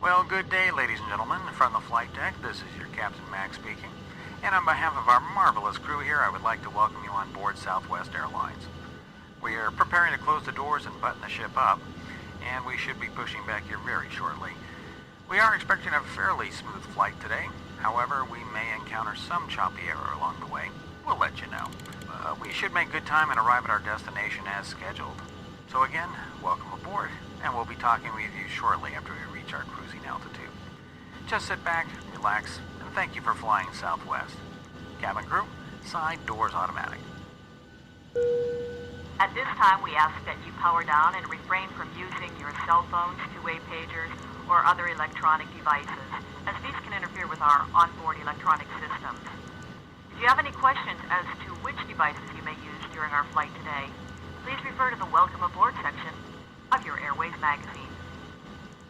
Well, good day, ladies and gentlemen. From the flight deck, this is your Captain Max speaking. And on behalf of our marvelous crew here, I would like to welcome you on board Southwest Airlines. We are preparing to close the doors and button the ship up, and we should be pushing back here very shortly. We are expecting a fairly smooth flight today. However, we may encounter some choppy air along the way. We'll let you know. We should make good time and arrive at our destination as scheduled. So again, welcome aboard, and we'll be talking with you shortly after we reach our cruising altitude. Just sit back, relax, and thank you for flying Southwest. Cabin crew, side doors automatic. At this time, we ask that you power down and refrain from using your cell phones, two-way pagers, or other electronic devices, as these can interfere with our onboard electronic systems. If you have any questions as to which devices you may use during our flight today, please refer to the Welcome Aboard section of your Airways magazine.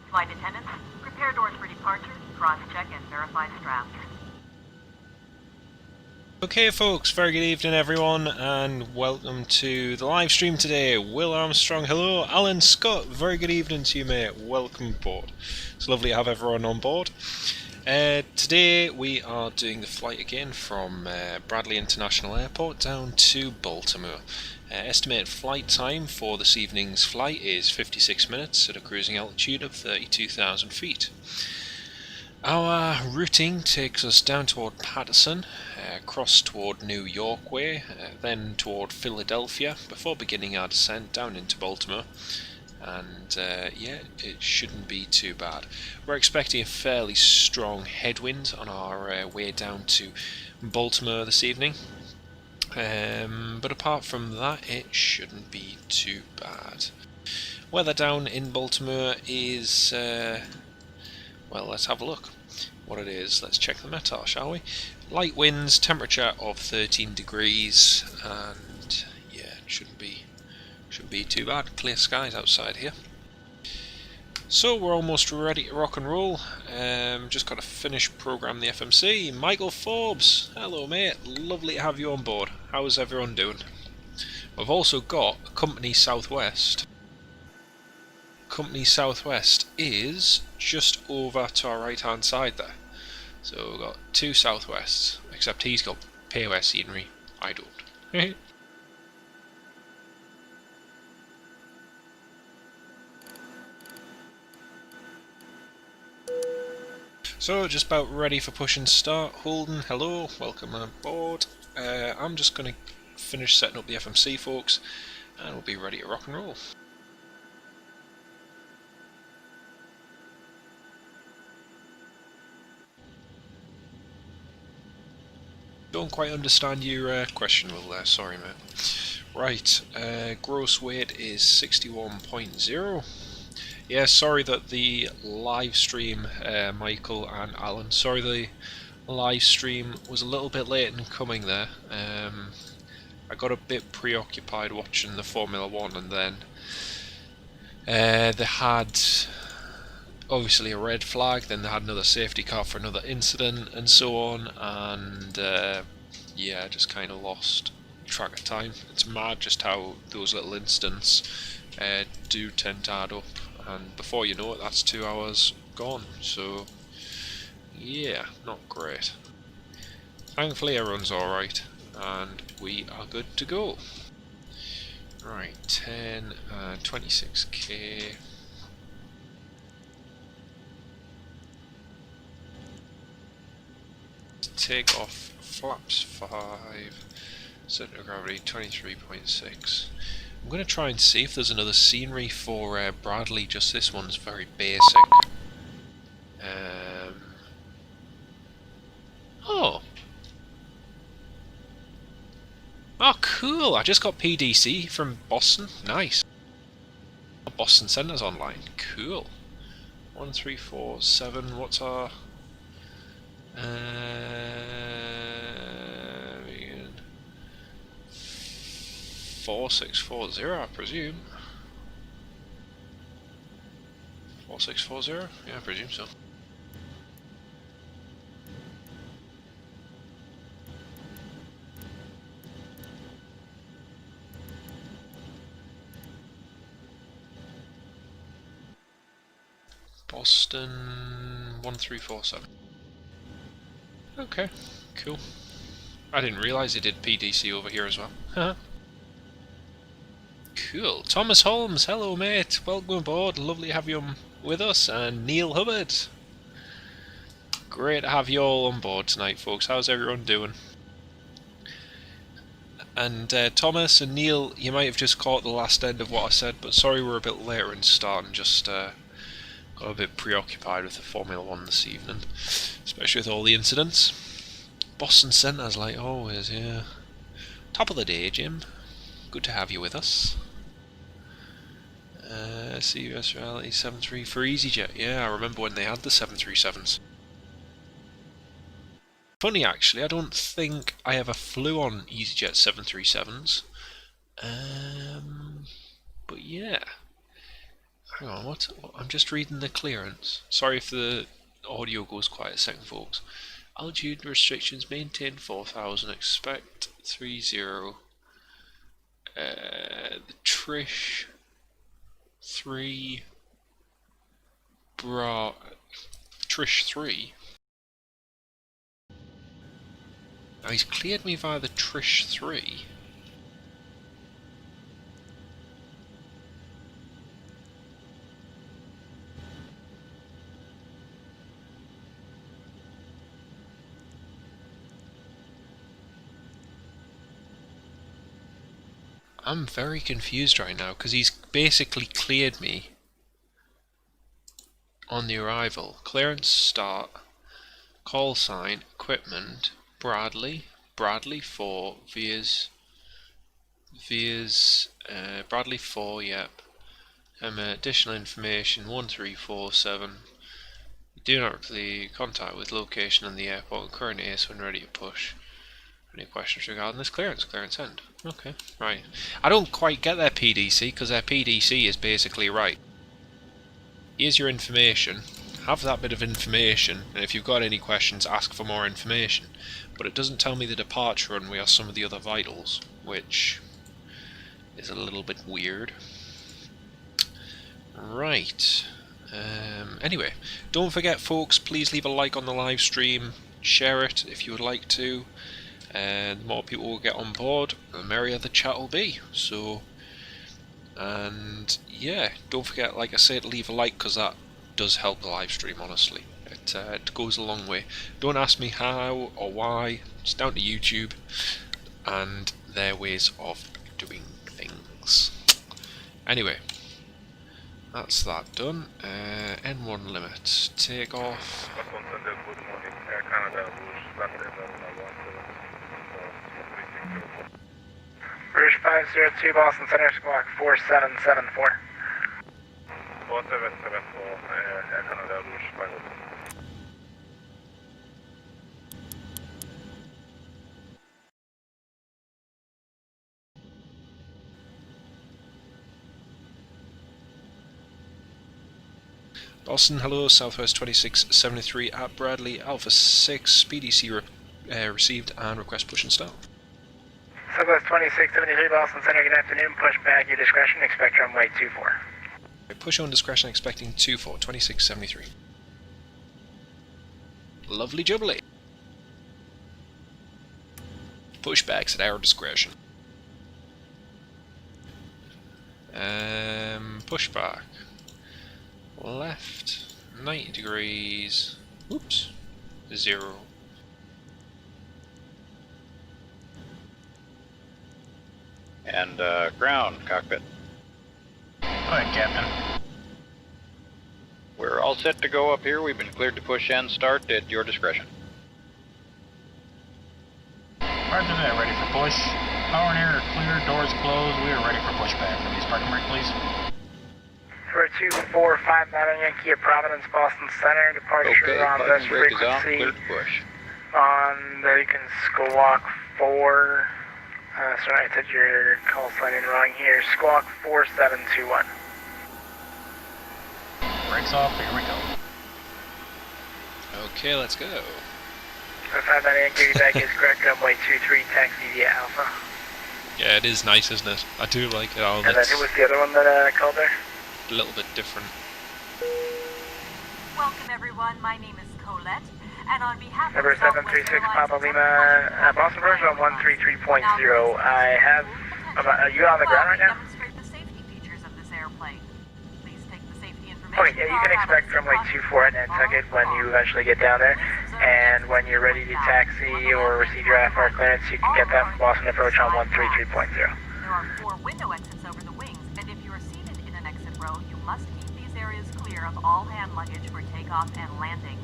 Flight attendants, prepare doors for departure, cross-check and verify straps. Okay folks, very good evening everyone, and welcome to the live stream today. Will Armstrong, hello. Alan Scott, very good evening to you mate, welcome aboard. It's lovely to have everyone on board. Today we are doing the flight again from Bradley International Airport down to Baltimore. Estimated flight time for this evening's flight is 56 minutes at a cruising altitude of 32,000 feet. Our routing takes us down toward Patterson, across toward New York way, then toward Philadelphia, before beginning our descent down into Baltimore. And yeah, it shouldn't be too bad. We're expecting a fairly strong headwind on our way down to Baltimore this evening. But apart from that, it shouldn't be too bad. Weather down in Baltimore is... well, let's have a look what it is. Let's check the METAR, shall we? Light winds, temperature of 13 degrees, and yeah, it shouldn't be too bad. Clear skies outside here. So we're almost ready to rock and roll. Just got to finish program the FMC. Michael Forbes, hello mate, lovely to have you on board. How's everyone doing? We've also got Company Southwest. Company Southwest is just over to our right hand side there. So we've got two Southwests, except he's got POS scenery, I don't. So just about ready for push and start. Holden, hello, welcome aboard. I'm just going to finish setting up the FMC folks, and we'll be ready to rock and roll. Don't quite understand your question, Will, there, sorry mate. Right, gross weight is 61.0. Yeah, sorry that the live stream, Michael and Alan, sorry the live stream was a little bit late in coming there. I got a bit preoccupied watching the Formula 1, and then they had obviously a red flag, then they had another safety car for another incident and so on, and yeah, just kind of lost track of time. It's mad just how those little incidents do tend to add up, and before you know it, that's 2 hours gone. So yeah, not great. Thankfully everyone's alright, and we are good to go. Right, 10 26k. Take off flaps 5, center of gravity 23.6. I'm going to try and see if there's another scenery for Bradley, just this one's very basic. Oh! Oh cool, I just got PDC from Boston, nice. Boston Center's online, cool. 1347, what's our... 4640, I presume. 4640? Yeah, I presume so. Boston 1347. Okay, cool. I didn't realise it did PDC over here as well. Cool. Thomas Holmes, hello mate. Welcome aboard. Lovely to have you with us. And Neil Hubbard. Great to have you all on board tonight, folks. How's everyone doing? And Thomas and Neil, you might have just caught the last end of what I said, but sorry we're a bit later in starting. Just got a bit preoccupied with the Formula 1 this evening, especially with all the incidents. Boston Centre's like always, yeah. Top of the day, Jim. Good to have you with us. CUS Reality 73 for EasyJet. Yeah, I remember when they had the 737s. Funny actually, I don't think I ever flew on EasyJet 737s. But yeah. Hang on, what? I'm just reading the clearance. Sorry if the audio goes quiet a second, folks. Altitude restrictions maintained 4,000, expect 30. The Trish 3 Trish 3. Now he's cleared me via the Trish 3. I'm very confused right now because he's basically cleared me on the arrival. Clearance start, call sign, equipment, Bradley 4, Bradley 4, yep. Additional information 1347. Do not really contact with location on the airport and current ACE when ready to push. Any questions regarding this clearance? Clearance end. Okay, right. I don't quite get their PDC because their PDC is basically right. Here's your information. Have that bit of information, and if you've got any questions, ask for more information. But it doesn't tell me the departure runway or some of the other vitals, which is a little bit weird. Right. Anyway, don't forget, folks. Please leave a like on the live stream. Share it if you would like to. And the more people will get on board, the merrier the chat will be. So, and yeah, don't forget, like I said, to leave a like because that does help the live stream. Honestly, it goes a long way. Don't ask me how or why. It's down to YouTube and their ways of doing things. Anyway, that's that done. N1 limit, take off. Rouge 502 Boston Center, squawk 4774. 4774, Air Canada, Rouge 502. Boston, hello, Southwest 2673 at Bradley, Alpha 6, PDC received and request push and start. Southwest 2673 Boston Center, good afternoon. Push back your discretion, expect runway 24. Push on discretion, expecting 24, 2673. Lovely jubbly. Pushbacks at our discretion. Pushback. Left, 90 degrees. Oops. 0. And ground, cockpit. Go ahead, Captain. We're all set to go up here. We've been cleared to push and start at your discretion. Roger that, ready for push. Power and air are clear, doors closed. We are ready for pushback. Release parking brake, please. For 2459 Yankee at Providence, Boston Center, departure Okay, on parking this brake is off, frequency. cleared to push. On the, you can squawk 4. Sorry, I took your call sign in wrong here. Squawk 4721. Brakes off, here we go. Okay, let's go. 59 Yankee, back is correct, runway 23, taxi via Alpha. Yeah, it is nice, isn't it? I do like it. Oh, And then that's who was the other one that called there? a little bit different. Welcome, everyone. My name is Colette, and on behalf Number of Southwest 736 Airlines, Papa it's a Lima, pleasure to Boston Version on welcome you. 133.0. Now, I have, are you on the ground right now? Demonstrate the safety features of this airplane. Please take the safety information Okay, yeah, you can expect runway 24 at Nantucket when you eventually get down there. And when you're ready to taxi or receive your IFR clearance, you can get that from Boston Approach on 133.0. There are 4 window exits over the wings, and if you are seated in an exit row, you must keep these areas clear of all hand luggage for takeoff and landing.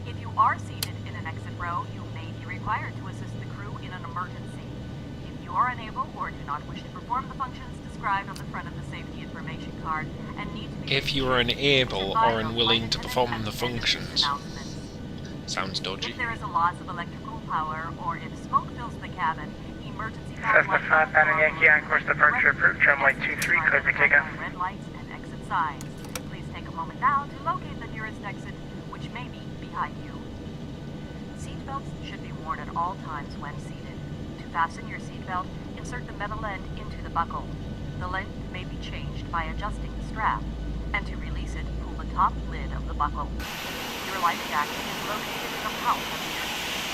If you are seated in an exit row, you may be required to assist the crew in an emergency. If you are unable or do not wish to perform the functions described on the front of the safety information card and need to be If you are unable or unwilling to perform the functions. Sounds If dodgy. there is a loss of electrical power or if smoke fills the cabin, emergency Cessna 5 Panda Yankee on course departure approved, runway 23, cleared for takeoff. Red lights and exit signs. Please take a moment now to locate the nearest exit, which may be behind you. Seatbelts should be worn at all times when seated. To fasten your seatbelt, insert the metal end into the buckle. The length may be changed by adjusting the strap. And to release it, pull the top lid of the buckle. Your life jacket is located in the pouch under your seat.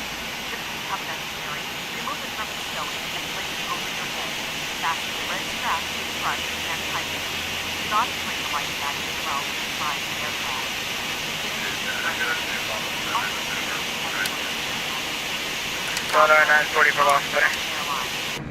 Should it become necessary, remove it from the stowage and place it over your head. Fasten the red strap to the front and tighten it. Do not bring the life jacket as well inside the aircraft. Dollar 940 for Boston Center.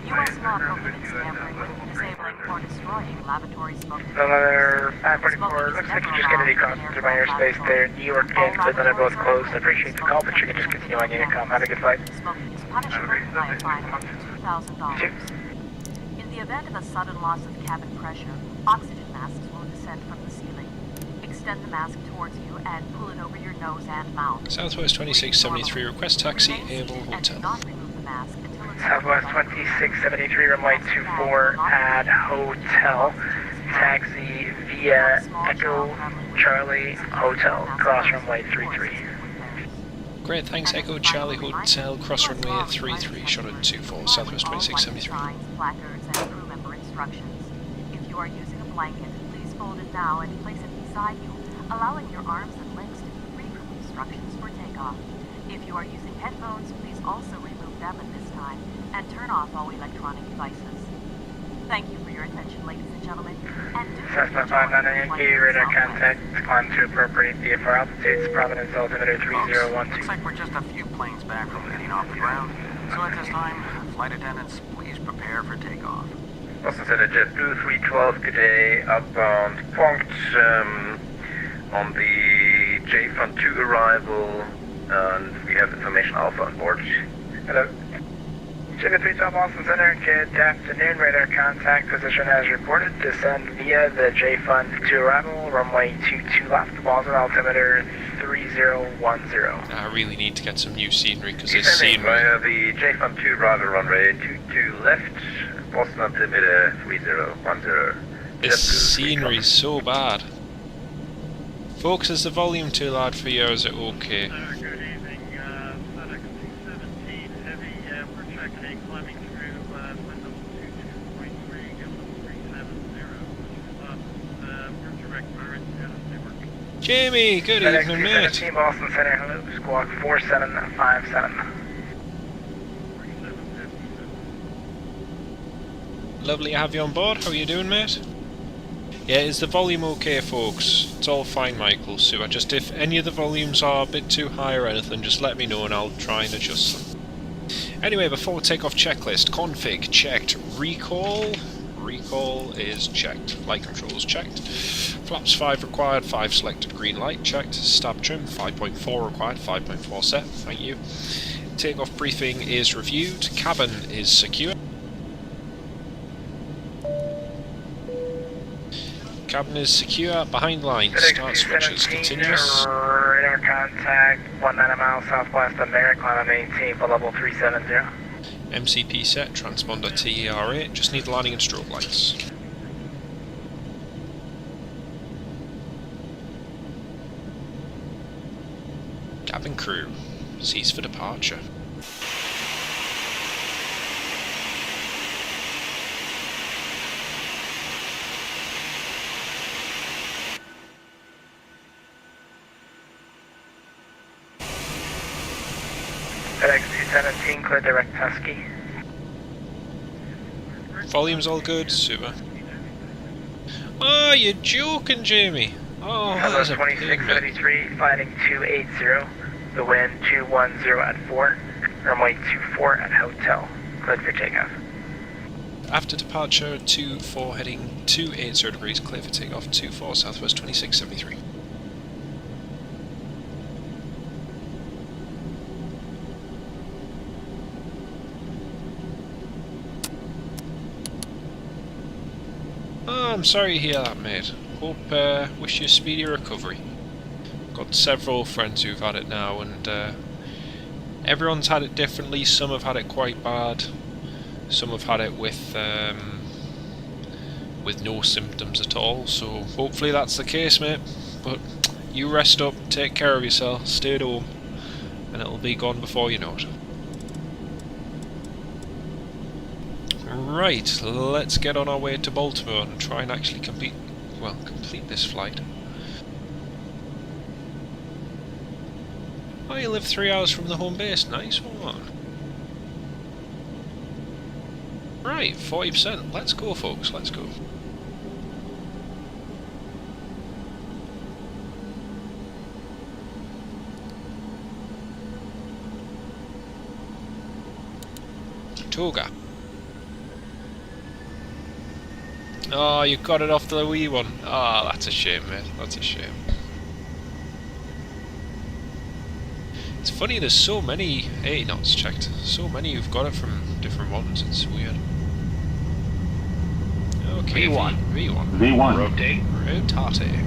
U.S. law prohibits tampering with, disabling, or destroying lavatory smoke. Another 544, looks like you just get a decrossing through my airspace there. New York and Cleveland are both closed. I appreciate the call, but you can just continue on your income. Have a good flight. Smoking is punishable by a fine of up to $2,000. In the event of a sudden loss of cabin pressure, oxygen masks will descend from the ceiling. Extend the mask towards you and pull it over your nose and mouth. Southwest 2673, request taxi, Able And do Hotel. not remove the mask until it's Southwest 2673, runway 24 at Hotel. Taxi via Echo Charlie Hotel, cross runway 33. Great, thanks. Echo Charlie Hotel, cross runway 33, shot at 24, Southwest 2673. Signs, placards, and crew member instructions. If you are using a blanket, please fold it now and place it beside you, allowing your arms and legs to be free from instructions for takeoff. If you are using headphones, please also remove them at this time and turn off all electronic devices. Thank you for your attention, ladies and gentlemen. And do Cessna 59 Yankee, radar contact, climb to appropriate VFR altitudes, Providence altimeter Folks, 3012. looks like we're just a few planes back from getting off the ground. So at this time, flight attendants, please prepare for takeoff. Boston Center Jet Blue 312, good day, outbound Punkt on the J Fund 2 arrival, and we have information Alpha on board. Hello. Sugar 312 Boston Center, good afternoon, radar contact position as reported, descend via the J Fund 2 arrival, runway 22 left, Boston altimeter 3010. I really need to get some new scenery, because this Descending scenery... via the J Fund 2 arrival, runway 22 left, Boston altimeter 3010. This scenery's so bad. Folks, is the volume too loud for you, or is it okay? Good evening, FedEx C-17 Heavy. We're checking climbing through window 22.3, give them 370. We're direct current network. Jamie, good FedEx evening, mate. C-17 Boston Center, hello, squawk 4757. 3750. Lovely to have you on board. How are you doing, mate? Yeah, is the volume okay, folks? It's all fine, Michael. So just if any of the volumes are a bit too high or anything, just let me know and I'll try and adjust them. Anyway, before takeoff checklist, config checked, recall is checked, flight controls checked, flaps 5 required, 5 selected, green light checked, stab trim 5.4 required, 5.4 set, thank you. Takeoff briefing is reviewed, cabin is secure. Cabin is secure, behind line, start switches continuous. Radar contact, 19 miles southwest of Merrick, climb and maintain for level 370. MCP set, transponder TER8, just need landing and strobe lights. Cabin crew, cease for departure. FedEx 217, clear direct Husky. Volume's all good, super. Oh, you're joking, Jamie. Oh, that is a pain, mate. 2673, fighting 280, the wind 210 at 4, runway 24 at hotel, cleared for takeoff. After departure, 24 heading 280 degrees, clear for takeoff, 24 Southwest 2673. Oh, I'm sorry to hear that, mate. Hope, wish you a speedy recovery. Got several friends who've had it now, and everyone's had it differently. Some have had it quite bad. Some have had it with no symptoms at all. So hopefully that's the case, mate. But you rest up, take care of yourself, stay at home, and it'll be gone before you know it. Right, let's get on our way to Baltimore and try and actually complete this flight. Oh, you live 3 hours from the home base, nice one. Right, 40%, let's go folks, let's go. Toga. Oh, you got it off the wee one. Oh, that's a shame, mate. That's a shame. It's funny, there's so many 80 knots checked. So many who've got it from different ones. It's weird. Okay, V1. V1. V1. Rotate. Rotate.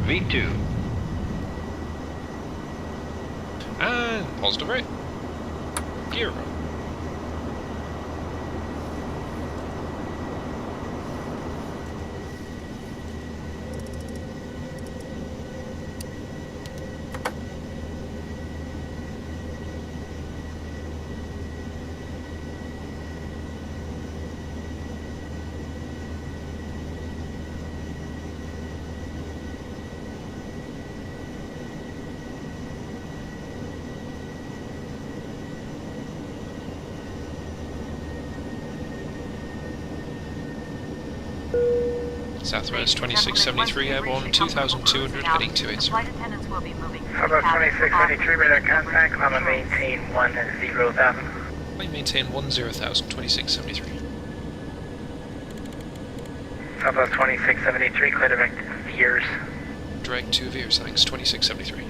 V2. And positive rate. Gear up. Southwest 2673 airborne, 2200 heading 280. Flight attendants will be moving. Southwest 2673, radar contact, climb and maintain 10,000. Maintain 10,000, 2673. Southwest 2673, clear direct Veers. Direct 2 Veers, thanks, 2673.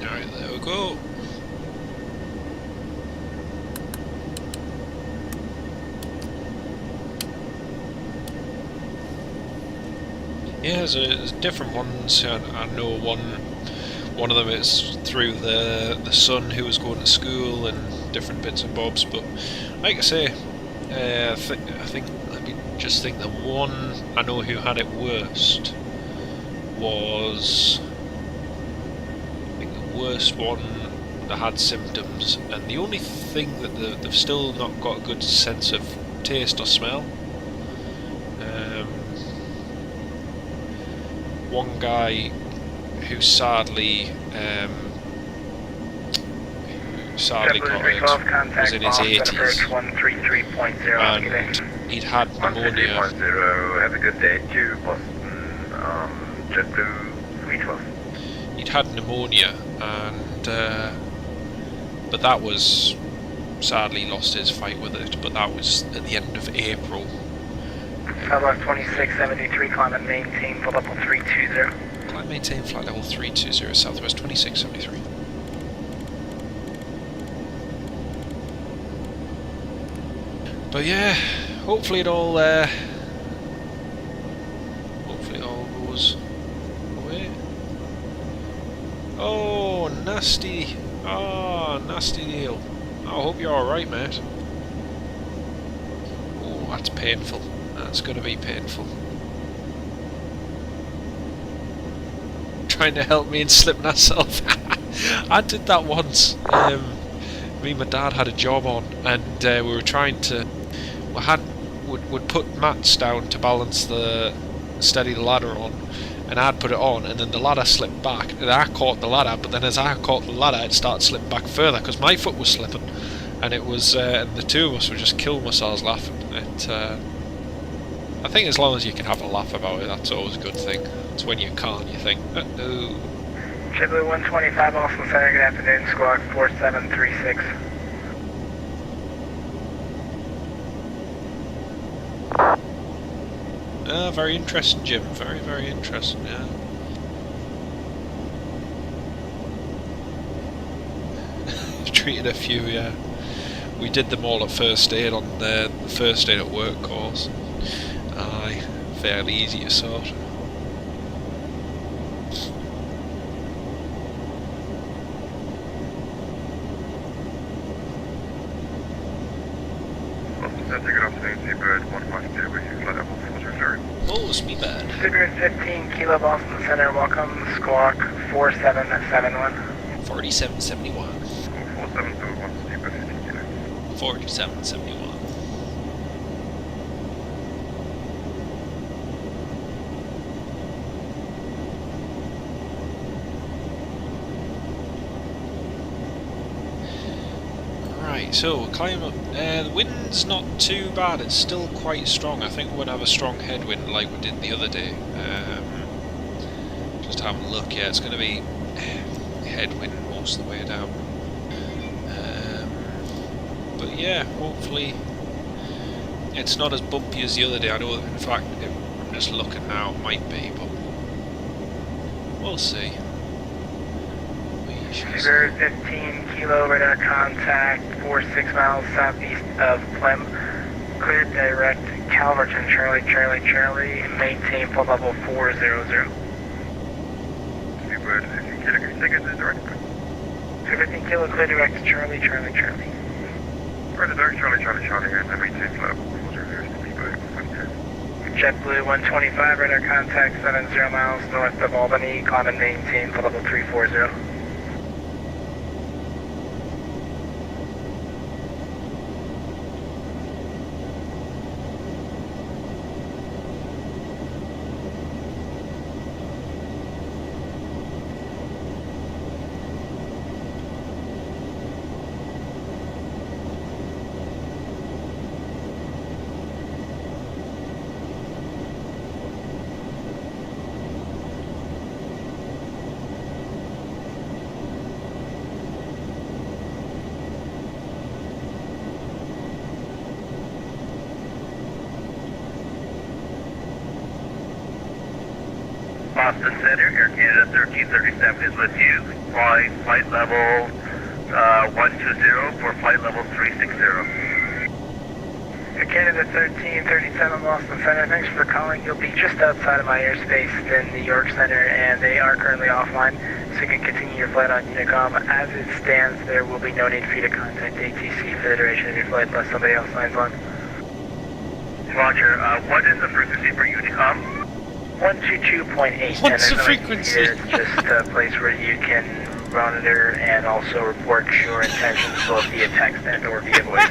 Alright, there we go. Yeah, there's different ones. I know one of them is through the son who was going to school and different bits and bobs. But like I say, I think let me just think. The one I know who had it worst was, I think the worst one that had symptoms, and the only thing that they've still not got a good sense of taste or smell. One guy who sadly got it was in his 80s, and he'd had pneumonia. 3.0, have a good day to Boston, JetBlue 312. He'd had pneumonia, and but that was, sadly lost his fight with it, but that was at the end of April. Southwest 2673, climb and maintain flight level 320. Climb maintain flight level 320, Southwest 2673. But yeah, hopefully it all goes away. Oh, nasty! Oh, nasty deal. I hope you're alright, mate. Oh, that's painful. That's going to be painful. Trying to help me and slipping herself. I did that once. Me and my dad had a job on, and we were trying to... We'd put mats down to balance steady the ladder on, and I'd put it on, and then the ladder slipped back, and I caught the ladder, but then as I caught the ladder it started slipping back further, because my foot was slipping, and it was, and the two of us were just killing ourselves laughing. I think as long as you can have a laugh about it, that's always a good thing. It's when you can't, you think, uh-oh. JetBlue 125 Austin Center, good afternoon, squawk 4736. Very interesting, Jim. Very, very interesting, yeah. Treated a few, yeah. We did them all at first aid on the first aid at work course. Aye, fairly easy to sort. Good afternoon, Seabird 152, we can flight level 400. Oh, Speedbird. Seabird 15, Kilo Boston Center, welcome, squawk 4771. 4771. 4771, Seabird 15 kilo. 4771. Right, so we'll climb up. The wind's not too bad, it's still quite strong. I think we're going to have a strong headwind like we did the other day. Just having a look, yeah, it's going to be headwind most of the way down. But yeah, hopefully it's not as bumpy as the other day. I know, in fact, I'm just looking now, it might be, but we'll see. Seabird 15, Kilo radar contact, 46 miles southeast of Plym. Cleared direct, Calverton, Charlie, Charlie, Charlie. Maintain full level 400. Seabird 15 kilo, can you take it to direct? Seabird 15 Kilo, clear direct, Charlie, Charlie, Charlie. Further direct, Charlie, Charlie, Charlie, and maintain flight level 400, Seabird 110. JetBlue 125, radar contact 70 miles north of Albany. Climb and maintain full level 340. Boston Center, Air Canada 1337 is with you. Flight level 120 for flight level 360. Air Canada 1337 Boston Center, thanks for calling. You'll be just outside of my airspace in New York Center, and they are currently offline, so you can continue your flight on Unicom. As it stands, there will be no need for you to contact ATC for the duration of your flight unless somebody else signs on. Roger, what is the frequency for Unicom? 122.8. What's the frequency? It's just a place where you can monitor and also report your intentions both via text and or via voice.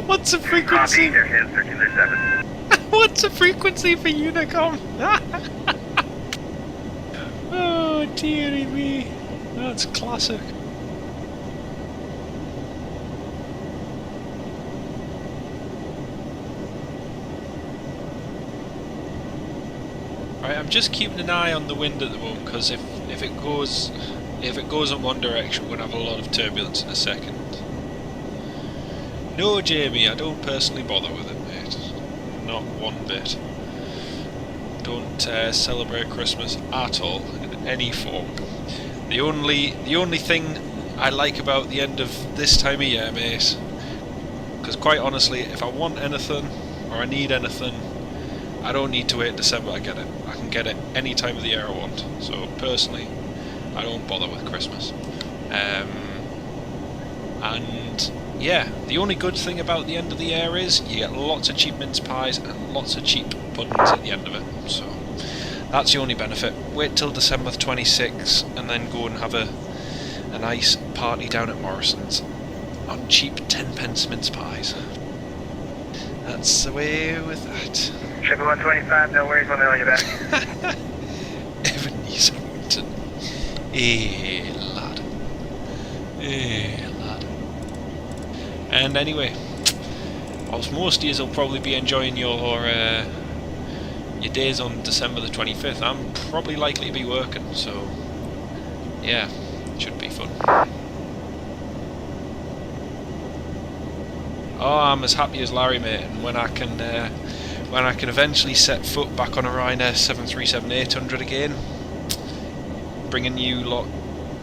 What's the Copy, frequency? Air Canada 1337. What's the frequency for Unicom? Oh dearie me, that's classic. Right, I'm just keeping an eye on the wind at the moment, because if it goes in one direction, we're gonna have a lot of turbulence in a second. No, Jamie, I don't personally bother with it, mate. Not one bit. Don't celebrate Christmas at all in any form. The only thing I like about the end of this time of year, mate, because quite honestly, if I want anything or I need anything, I don't need to wait December to get it. I can get it any time of the year I want. So personally, I don't bother with Christmas. And yeah, the only good thing about the end of the year is you get lots of cheap mince pies and lots of cheap puddings at the end of it. So that's the only benefit. Wait till December 26th and then go and have a nice party down at Morrison's on cheap 10p mince pies. That's the way with that. Triple 125, no worries, let me know you back. Ebenezer Newton. Eh, lad. Eh, lad. And anyway, whilst most of you will probably be enjoying your days on December the 25th, I'm probably likely to be working, so yeah, should be fun. Oh, I'm as happy as Larry, mate, and when I can eventually set foot back on a Ryanair 737-800 again, bringing you lot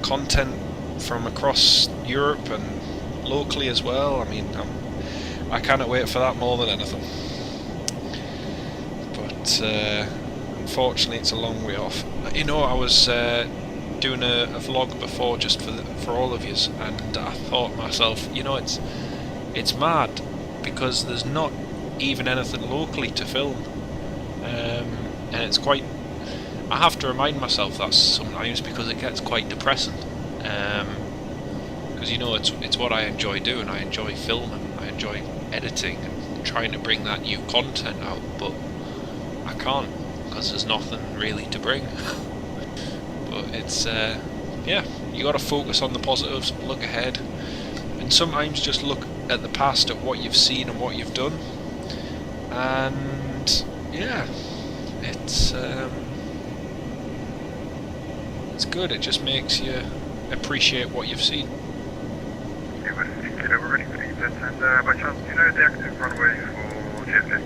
content from across Europe and locally as well. I mean, I cannot wait for that more than anything. But unfortunately, it's a long way off. You know, I was doing a vlog before just for all of yous, and I thought to myself, you know, it's mad because there's not even anything locally to film, and it's quite. I have to remind myself that sometimes because it gets quite depressing. Because you know, it's what I enjoy doing. I enjoy filming. I enjoy editing and trying to bring that new content out, but I can't because there's nothing really to bring. But it's yeah, you got to focus on the positives, look ahead, and sometimes just look at the past, at what you've seen and what you've done, and yeah, it's good. It just makes you appreciate what you've seen. Okay, well, Kilo, we're ready for the and by chance, do you know the active runway for JFK?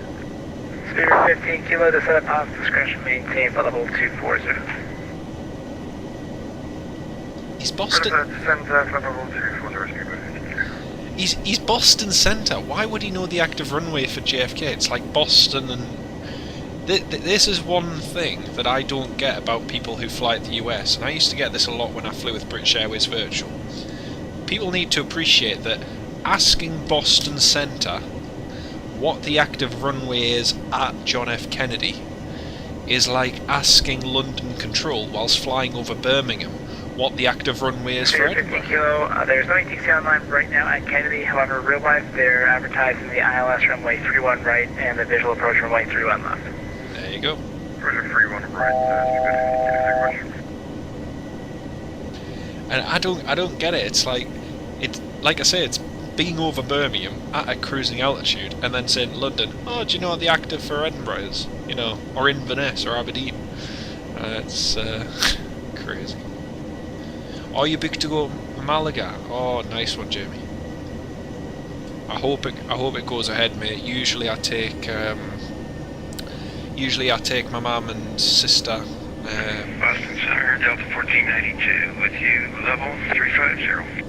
Spirit 15 Kilo to set up off discretion, maintain for level 240. He's Boston. Descend level 240, He's Boston Centre. Why would he know the active runway for JFK? It's like Boston, and this is one thing that I don't get about people who fly at the US, and I used to get this a lot when I flew with British Airways Virtual. People need to appreciate that asking Boston Centre what the active runway is at John F. Kennedy is like asking London Control whilst flying over Birmingham what the active runway is for Edinburgh. 15 Kilo, there's no ATC online right now at Kennedy. However, real life, they're advertising the ILS runway 31 right and the visual approach runway 31 left. There you go. Roger, 31 right, And I don't get it. It's like I say, it's being over Birmingham at a cruising altitude and then saying London, oh, do you know what the active for Edinburgh is? You know, or Inverness or Aberdeen. It's crazy. Are you booked to go Malaga? Oh, nice one, Jamie. I hope it goes ahead, mate. Usually I take my mum and sister. Boston Center, Delta 1492 with you, level 350.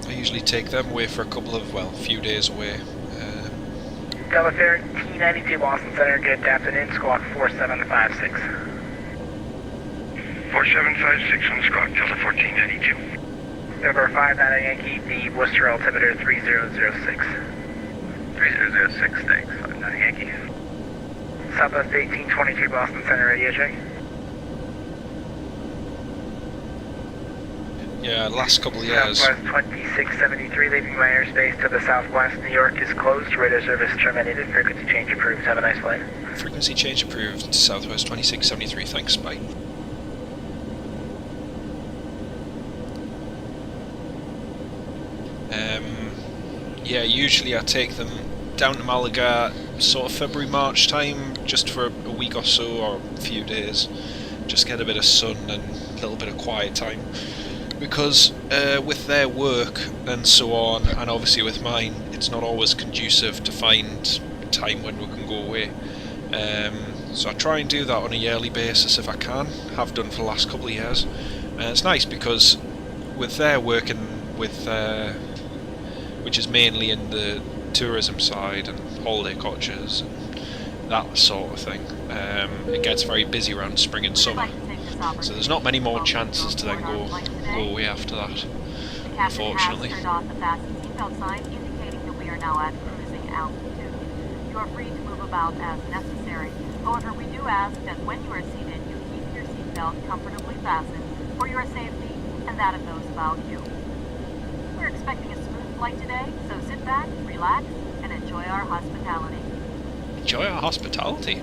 I usually take them away for a few days away. Delta 1392 Boston Center, good afternoon, squawk 4756. 4756 on squawk, Delta 1492. Number 5 Yankee, the Worcester altimeter 3006. 3006, thanks, 5 Yankee. Southwest 1822 Boston Center, radio check. Yeah, last couple of years. Southwest 2673, leaving my airspace to the southwest. New York is closed, radio service terminated, frequency change approved. Have a nice flight. Frequency change approved, Southwest 2673, thanks, bye. Yeah, usually I take them down to Malaga sort of February, March time, just for a week or so, or a few days. Just get a bit of sun and a little bit of quiet time. Because with their work and so on, and obviously with mine, it's not always conducive to find time when we can go away. So I try and do that on a yearly basis if I can, have done for the last couple of years. It's nice because with their work and with which is mainly in the tourism side and holiday cottages and that sort of thing, it gets very busy around spring and summer, so there's not many more chances to then go away after that. Captain unfortunately. has turned off the fasten seatbelt sign, indicating that we are now at cruising altitude. You are free to move about as necessary. However, we do ask that when you are seated, you keep your seatbelt comfortably fastened for your safety and that of those about you. We're expecting a smooth flight today, so sit back, relax, and enjoy our hospitality. Enjoy our hospitality?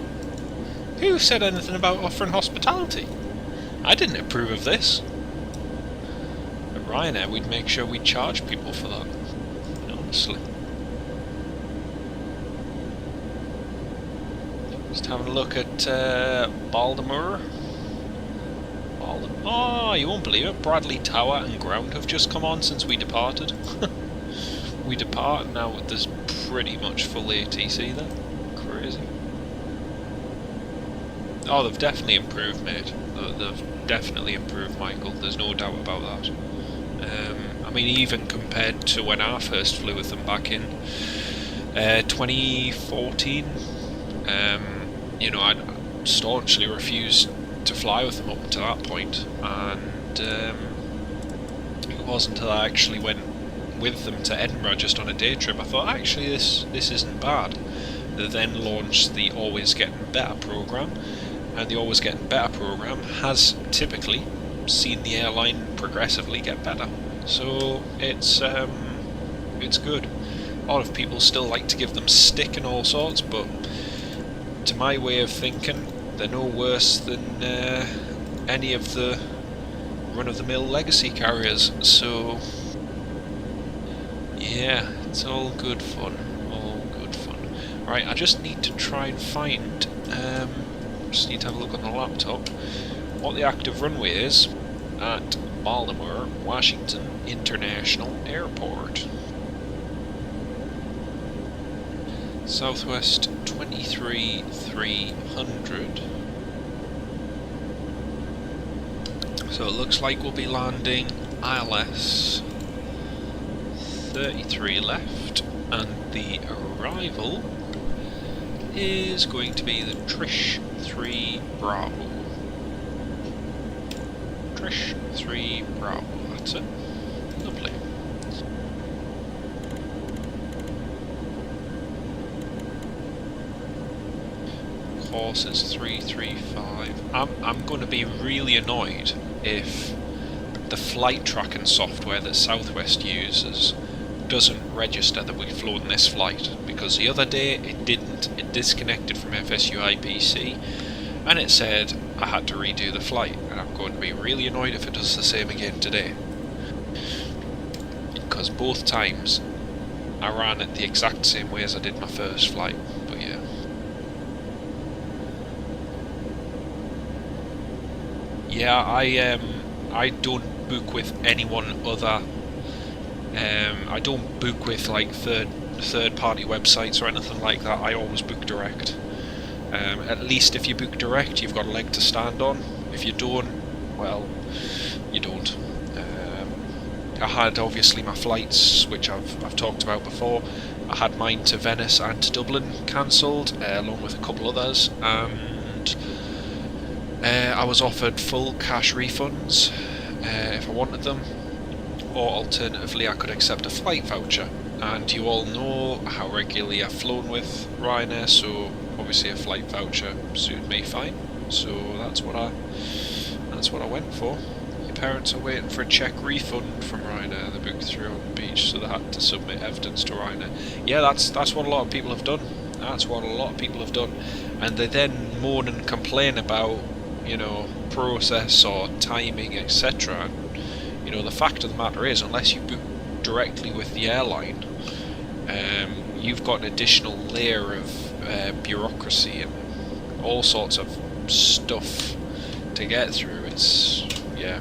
Who said anything about offering hospitality? I didn't approve of this. At Ryanair, we'd make sure we charge people for that. Honestly. Just having a look at Baltimore. Oh, you won't believe it. Bradley Tower and ground have just come on since we departed. We depart now. There's pretty much full ATC there. Crazy. Oh, they've definitely improved, mate. They've definitely improved, Michael. There's no doubt about that. I mean, even compared to when I first flew with them back in 2014, you know, I'd staunchly refused to fly with them up until that point, and it wasn't until I actually went with them to Edinburgh just on a day trip I thought, actually, this isn't bad. They then launched the Always Getting Better programme, and the Always Getting Better programme has typically seen the airline progressively get better. So it's good. A lot of people still like to give them stick and all sorts, but to my way of thinking, they're no worse than any of the run-of-the-mill legacy carriers. So yeah, it's all good fun. All good fun. Right, I just need to try and find. Just need to have a look on the laptop what the active runway is at Baltimore Washington International Airport. Southwest 23,300. So it looks like we'll be landing ILS 33 left, and the arrival is going to be the Trish 3 Bravo. Trish 3 Bravo, that's it. Lovely. Course is 335. I'm going to be really annoyed if the flight tracking software that Southwest uses doesn't register that we've flown this flight, because the other day it didn't. It disconnected from FSU IPC and it said I had to redo the flight, and I'm going to be really annoyed if it does the same again today, because both times I ran it the exact same way as I did my first flight. But yeah. Yeah, I don't book with anyone other. I don't book with like third party websites or anything like that. I always book direct. At least if you book direct, you've got a leg to stand on. If you don't, well, you don't. I had obviously my flights, which I've talked about before. I had mine to Venice and to Dublin cancelled, along with a couple others, and I was offered full cash refunds if I wanted them, or alternatively I could accept a flight voucher. And you all know how regularly I've flown with Ryanair, so obviously a flight voucher suited me fine. So that's what I went for. Your parents are waiting for a check refund from Ryanair. They booked through on the beach, so they had to submit evidence to Ryanair. Yeah, that's what a lot of people have done. That's what a lot of people have done, and they then moan and complain about, you know, process or timing, etc. You know, the fact of the matter is, unless you book directly with the airline, you've got an additional layer of bureaucracy and all sorts of stuff to get through. It's, yeah,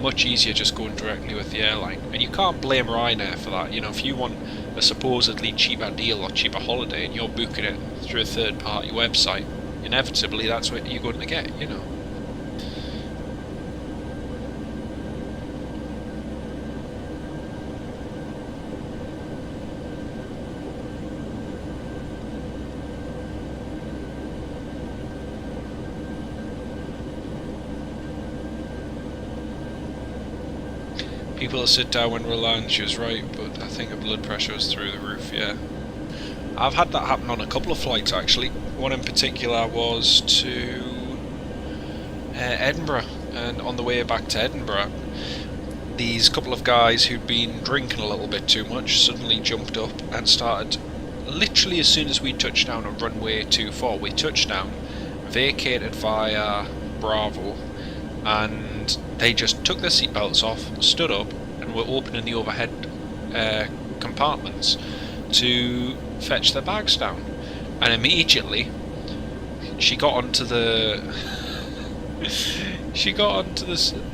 much easier just going directly with the airline, and you can't blame Ryanair for that. You know, if you want a supposedly cheaper deal or cheaper holiday and you're booking it through a third party website, inevitably that's what you're going to get, you know. People will sit down when we land, she was right, but I think her blood pressure was through the roof, yeah. I've had that happen on a couple of flights actually. One in particular was to Edinburgh, and on the way back to Edinburgh, these couple of guys who'd been drinking a little bit too much suddenly jumped up and started, literally as soon as we touched down on runway 24, we touched down, vacated via Bravo, and they just took their seatbelts off, stood up, and were opening the overhead compartments to fetch their bags down. And immediately she got onto the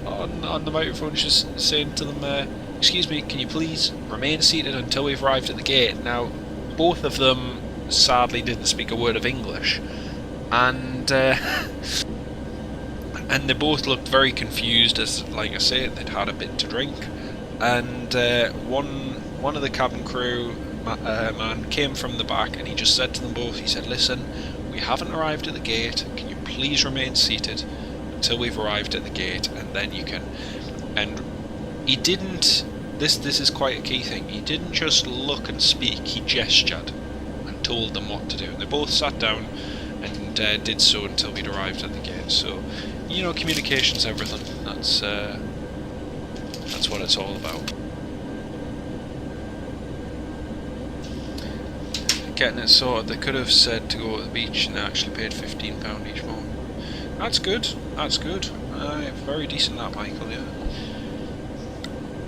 on the microphone, just saying to them, excuse me, can you please remain seated until we've arrived at the gate. Now both of them sadly didn't speak a word of English, and and they both looked very confused, as like I say, they'd had a bit to drink. And one of the cabin crew man came from the back, and he just said to them both, he said, listen, we haven't arrived at the gate, can you please remain seated until we've arrived at the gate, and then you can. And he didn't, this is quite a key thing, he didn't just look and speak, he gestured and told them what to do. They both sat down and did so until we'd arrived at the gate. So, you know, communication's everything. That's what it's all about. Getting it sorted. They could have said to go to the beach, and they actually paid £15 each more. That's good. That's good. Very decent, that, Michael. Yeah.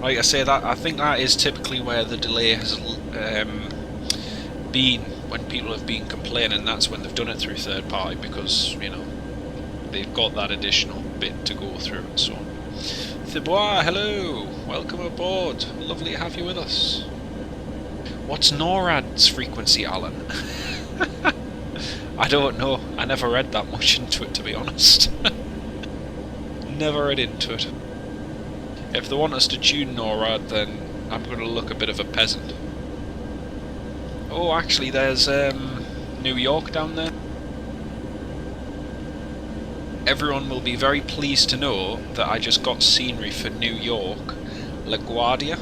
Like I say, that I think that is typically where the delay has been, when people have been complaining. That's when they've done it through third party, because you know they've got that additional bit to go through and so on. Thibois, hello, welcome aboard. Lovely to have you with us. What's NORAD's frequency, Alan? I don't know. I never read that much into it, to be honest. Never read into it. If they want us to tune NORAD, then I'm going to look a bit of a peasant. Oh, actually, there's New York down there. Everyone will be very pleased to know that I just got scenery for New York, LaGuardia,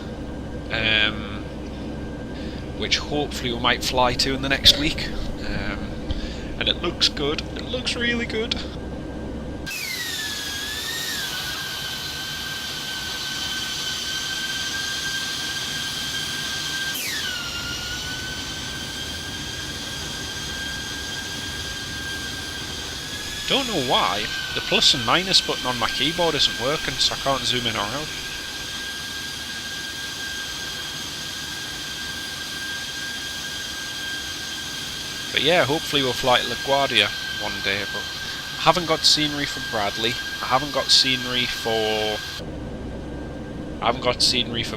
which hopefully we might fly to in the next week. And it looks good. It looks really good. Don't know why the plus and minus button on my keyboard isn't working, so I can't zoom in or out. But yeah, hopefully we'll fly to LaGuardia one day. But I haven't got scenery for Bradley. I haven't got scenery for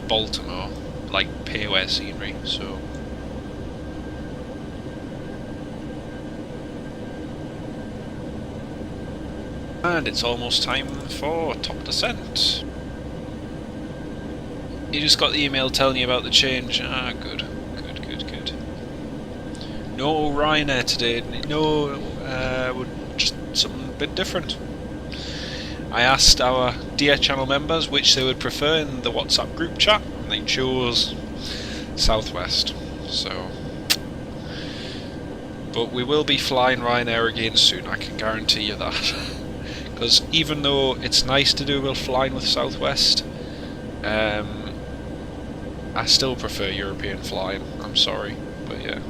Baltimore, like payware scenery. So. And it's almost time for top descent. You just got the email telling you about the change. Ah, good. Good, good, good. No Ryanair today. No, just something a bit different. I asked our dear channel members which they would prefer in the WhatsApp group chat, and they chose Southwest. So, but we will be flying Ryanair again soon, I can guarantee you that. Because even though it's nice to do a bit of flying with Southwest, I still prefer European flying. I'm sorry, but yeah.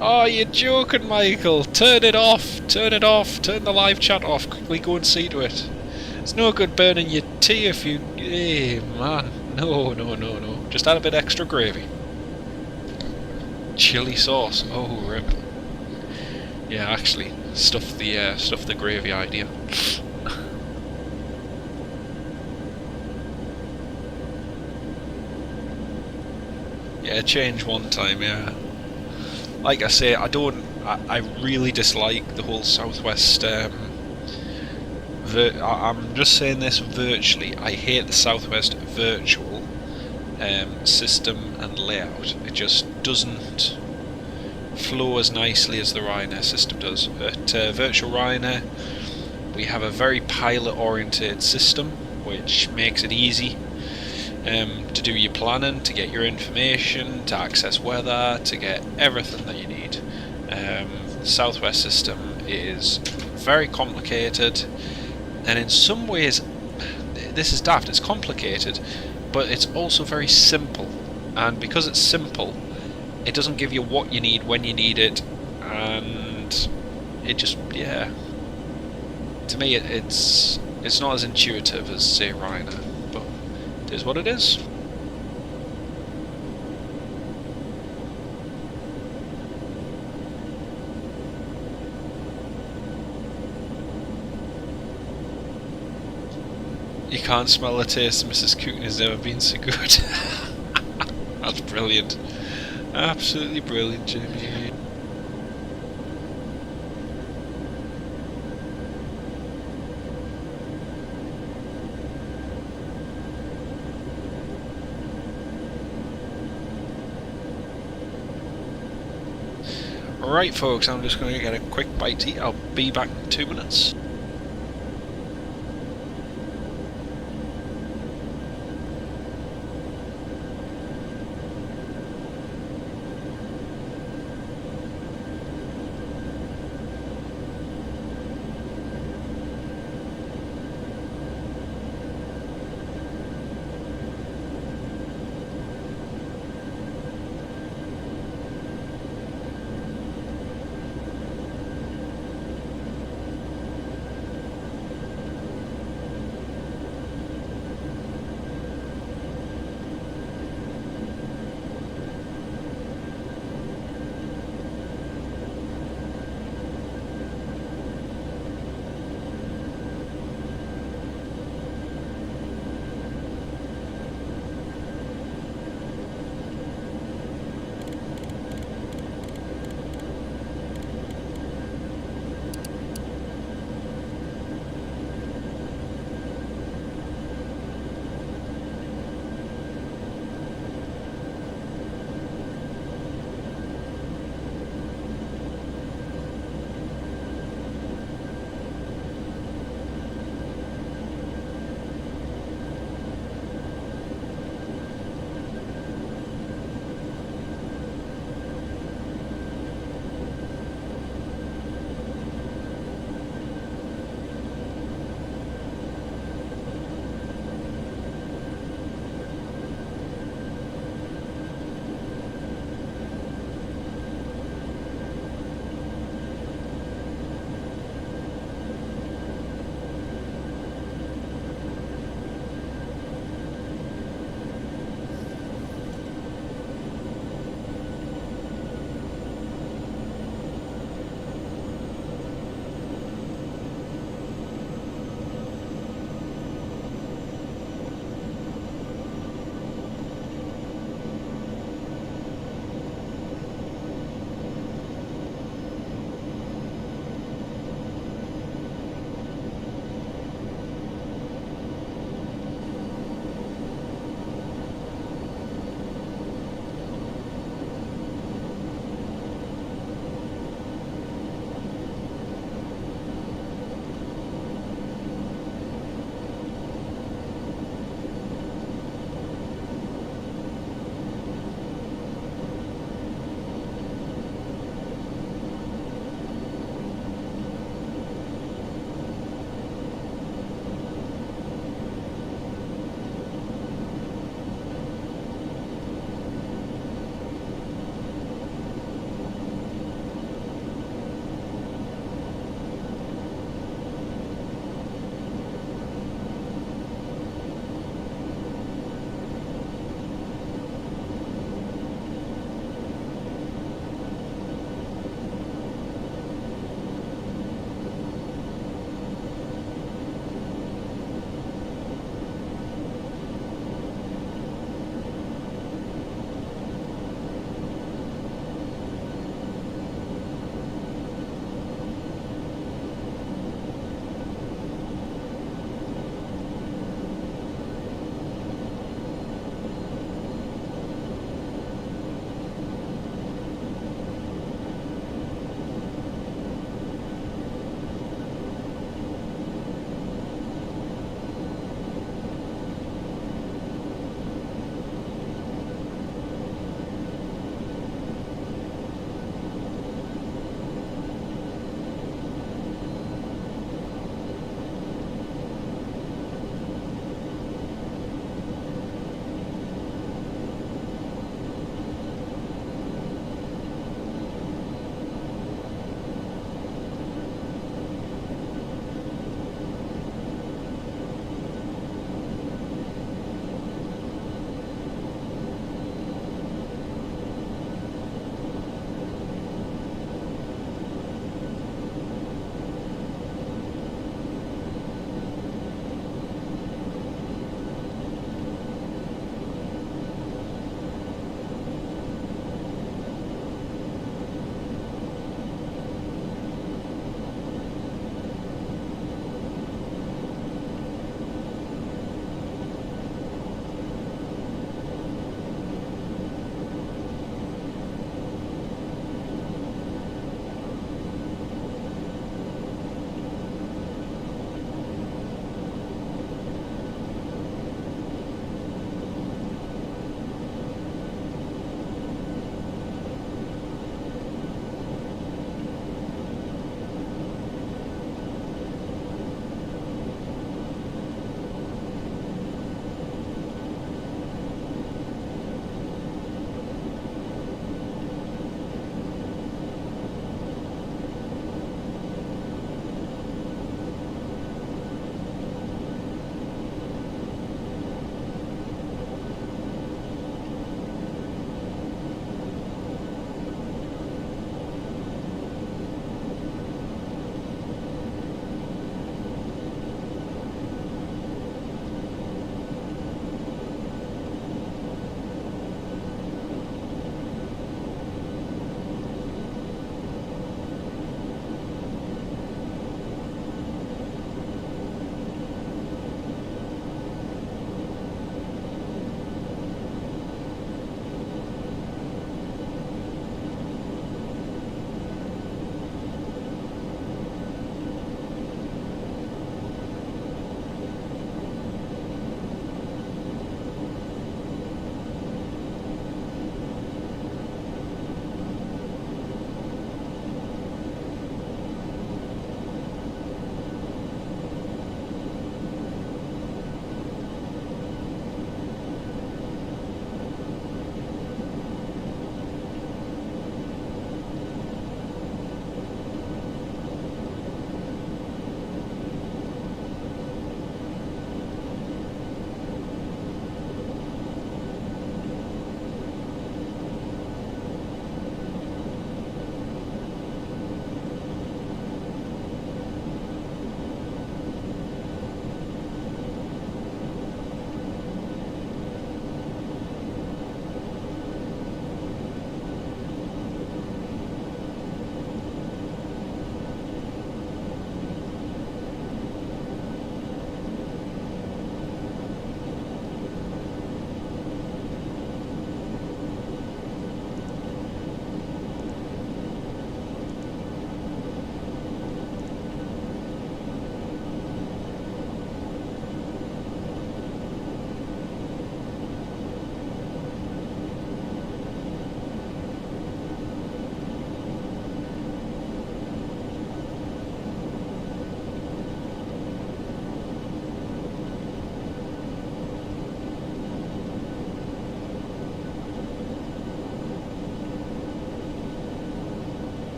Oh, you're joking, Michael! Turn it off! Turn it off! Turn the live chat off! Quickly go and see to it. It's no good burning your tea if you... Hey, man. No, no, no, no. Just add a bit extra gravy. Chili sauce. Oh, rip. Yeah, actually, stuff the gravy idea. Yeah, change one time, yeah. Like I say, I really dislike the whole Southwest, I'm just saying this virtually, I hate the Southwest virtual system and layout. It just doesn't flow as nicely as the Ryanair system does. At Virtual Ryanair, we have a very pilot oriented system, which makes it easy. to do your planning, to get your information, to access weather, to get everything that you need. The Southwest system is very complicated, and in some ways, this is daft, it's complicated, but it's also very simple. And because it's simple, it doesn't give you what you need when you need it, and it just, yeah. To me, it's not as intuitive as, say, Rhino, but it is what it is. You can't smell the taste. Mrs. Cooten has never been so good. That's brilliant. Absolutely brilliant, Jimmy. Right, folks, I'm just going to get a quick bite to eat. I'll be back in 2 minutes.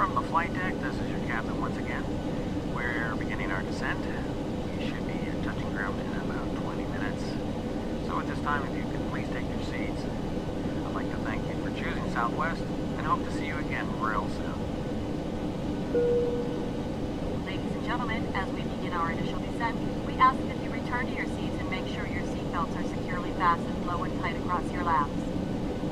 from the flight deck, this is your captain once again. We're beginning our descent. We should be touching ground in about 20 minutes. So at this time, if you could please take your seats. I'd like to thank you for choosing Southwest and hope to see you again real soon. Ladies and gentlemen, as we begin our initial descent, we ask that you return to your seats and make sure your seatbelts are securely fastened low and tight across your laps.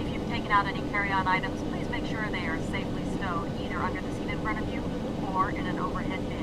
If you've taken out any carry-on items, please make sure they are safely stowed either under the seat in front of you or in an overhead bin.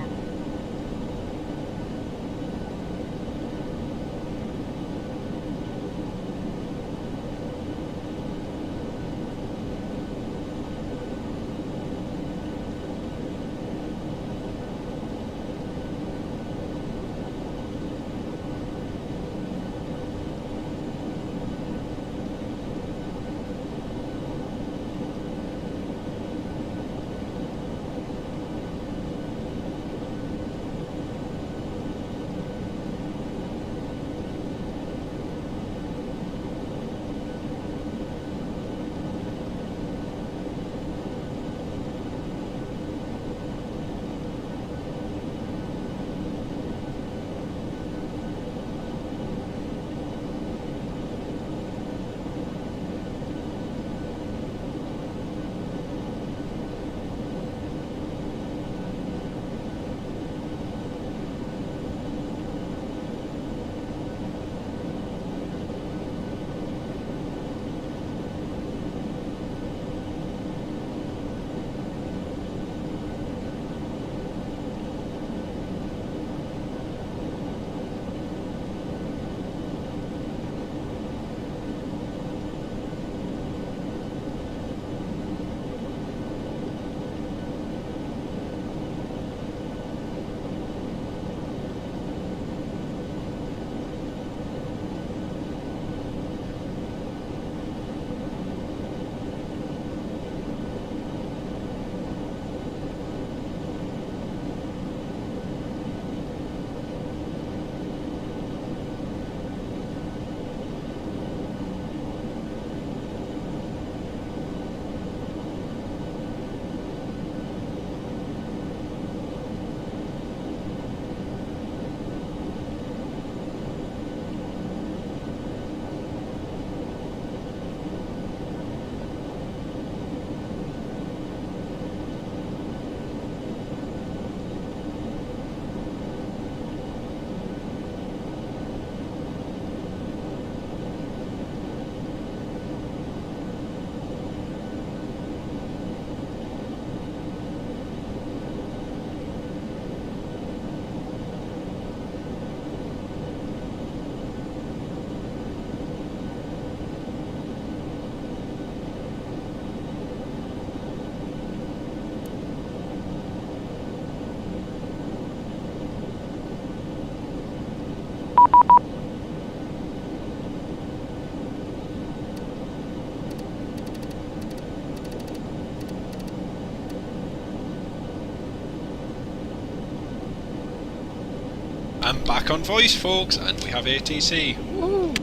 I'm back on voice, folks, and we have ATC. Woo!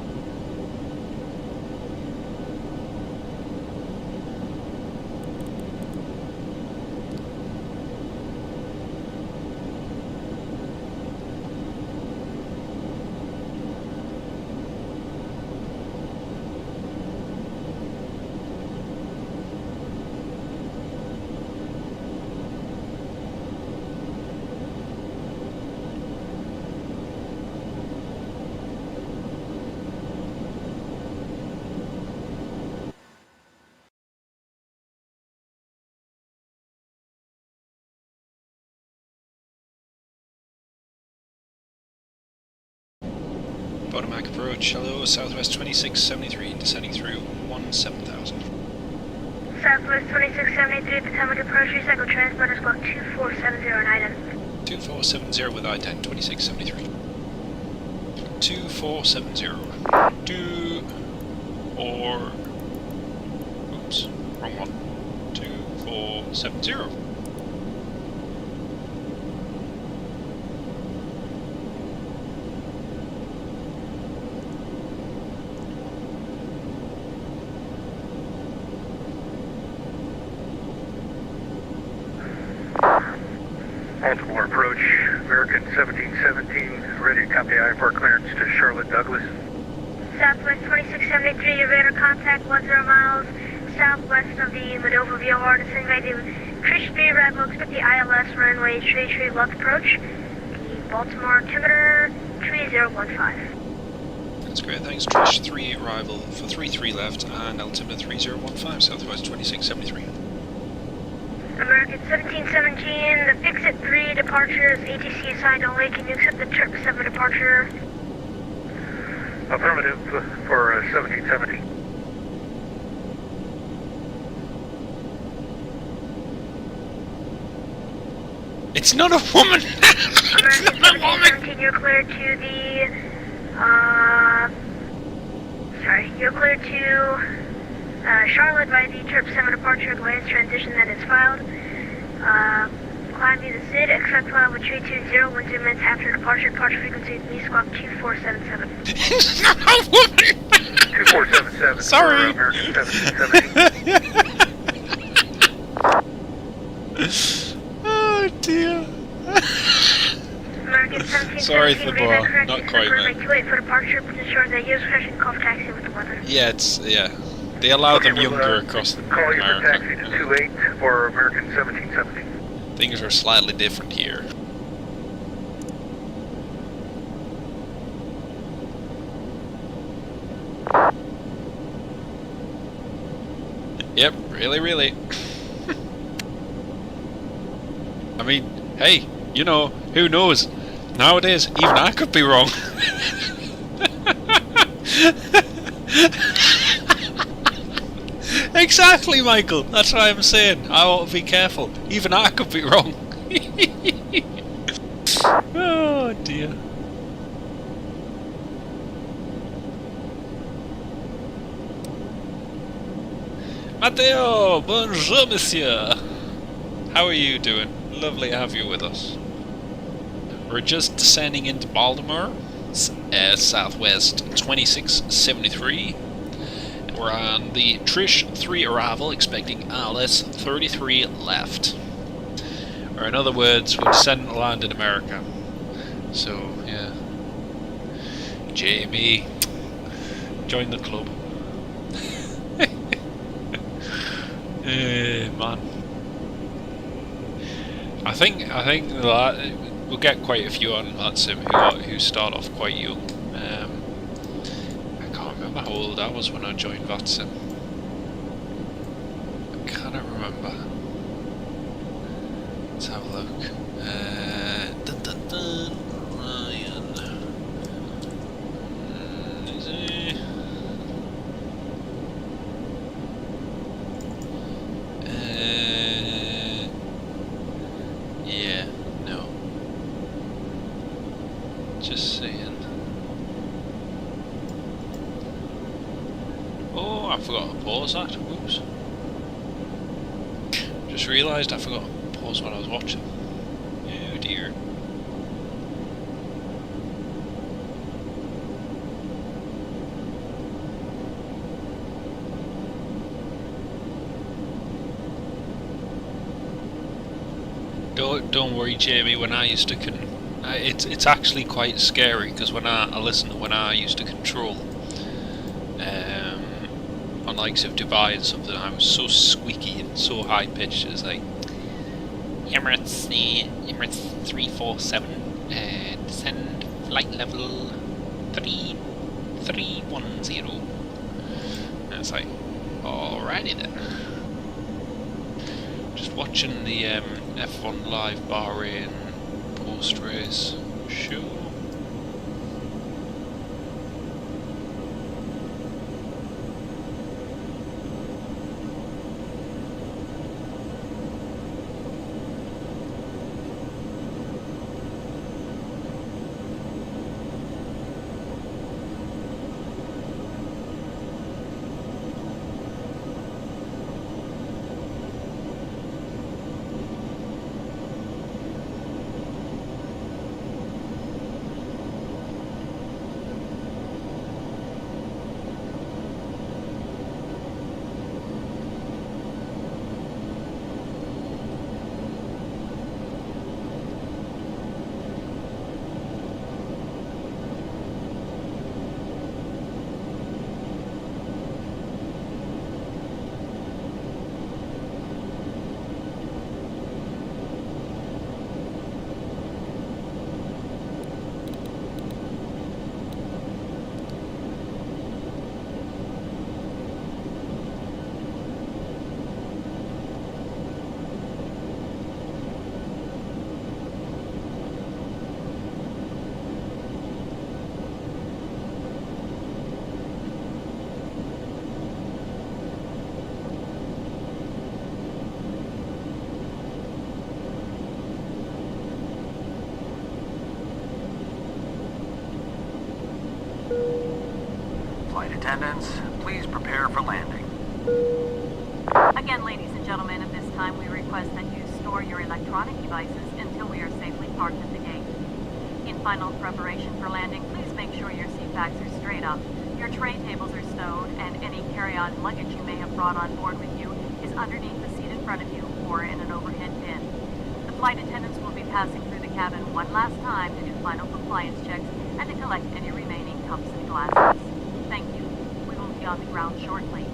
Potomac approach, hello, Southwest 2673, descending through 7000. Southwest 2673, Potomac approach, recycle transponder squawk 2470 on item. 2470 with ident 2673. 2470. Oops, wrong one. 2470. American 1717, ready to copy I-4 clearance to Charlotte Douglas. Southwest 2673, your radar contact 10 miles southwest of the Medova VOR, descending by the Trish 3 arrival, expect the ILS runway 33 left approach, the Baltimore altimeter 3015. That's great, thanks. Trish 3 arrival for 33 left and altimeter 3015, Southwest 2673. American 1717, the Fix-It 3 departure is ATC assigned only. Can you accept the Trip 7 departure? Affirmative for 1717. It's not a woman! It's American not a woman! 1717, you're cleared to the, you're cleared to, Charlotte by the Trip 7 departure, glance transition that is filed. Climb via the SID, accept file with 320, wind 2 minutes after departure frequency, knee squawk 2477. It's not a woman! 2477. Sorry. For American 1717. Oh dear. American 1717, Sorry for the bar, correct, not quite, confirm mate. make 28 for departure, please ensure that use discretion, call for taxi with the weather. Yeah, yeah. They allow them Okay, we'll, younger across call you for taxi to America. 28 for American 1717. Things are slightly different here. Yep, really. I mean, hey, you know, who knows? Nowadays, even I could be wrong. Exactly, Michael. That's what I'm saying. I ought to be careful. Even I could be wrong. Oh dear. Matteo, bonjour, monsieur. How are you doing? Lovely to have you with us. We're just descending into Baltimore, Southwest 2673. We're on the Trish 3 arrival, expecting ILS 33 left. Or in other words, we're descending to land in America. So, yeah. Jamie, join the club. Man. I think we'll get quite a few on that sim who start off quite young. I can't remember how old I was when I joined VATSIM. I cannot remember. Let's have a look. Ryan. Is he? Yeah, no. Just saying. Oh, I forgot to pause that. Whoops. Just realised I forgot to pause what I was watching. Oh dear. Don't worry, Jamie. When I used to it's actually quite scary because when I listen to when I used to control, on likes of Dubai and something, I was so squeaky and so high pitched. It's like Emirates 347, descend flight level 3310. And it's like, alrighty then. Just watching the F1 Live Bahrain post-race show. Flight attendants, please prepare for landing. Again, ladies and gentlemen, at this time we request that you store your electronic devices until we are safely parked at the gate. In final preparation for landing, please make sure your seat backs are straight up, your tray tables are stowed, and any carry-on luggage you may have brought on board with you is underneath the seat in front of you or in an overhead bin. The flight attendants will be passing through the cabin one last time to do final compliance checks and to collect any remaining cups and glasses. Thank you. We will be on the ground shortly.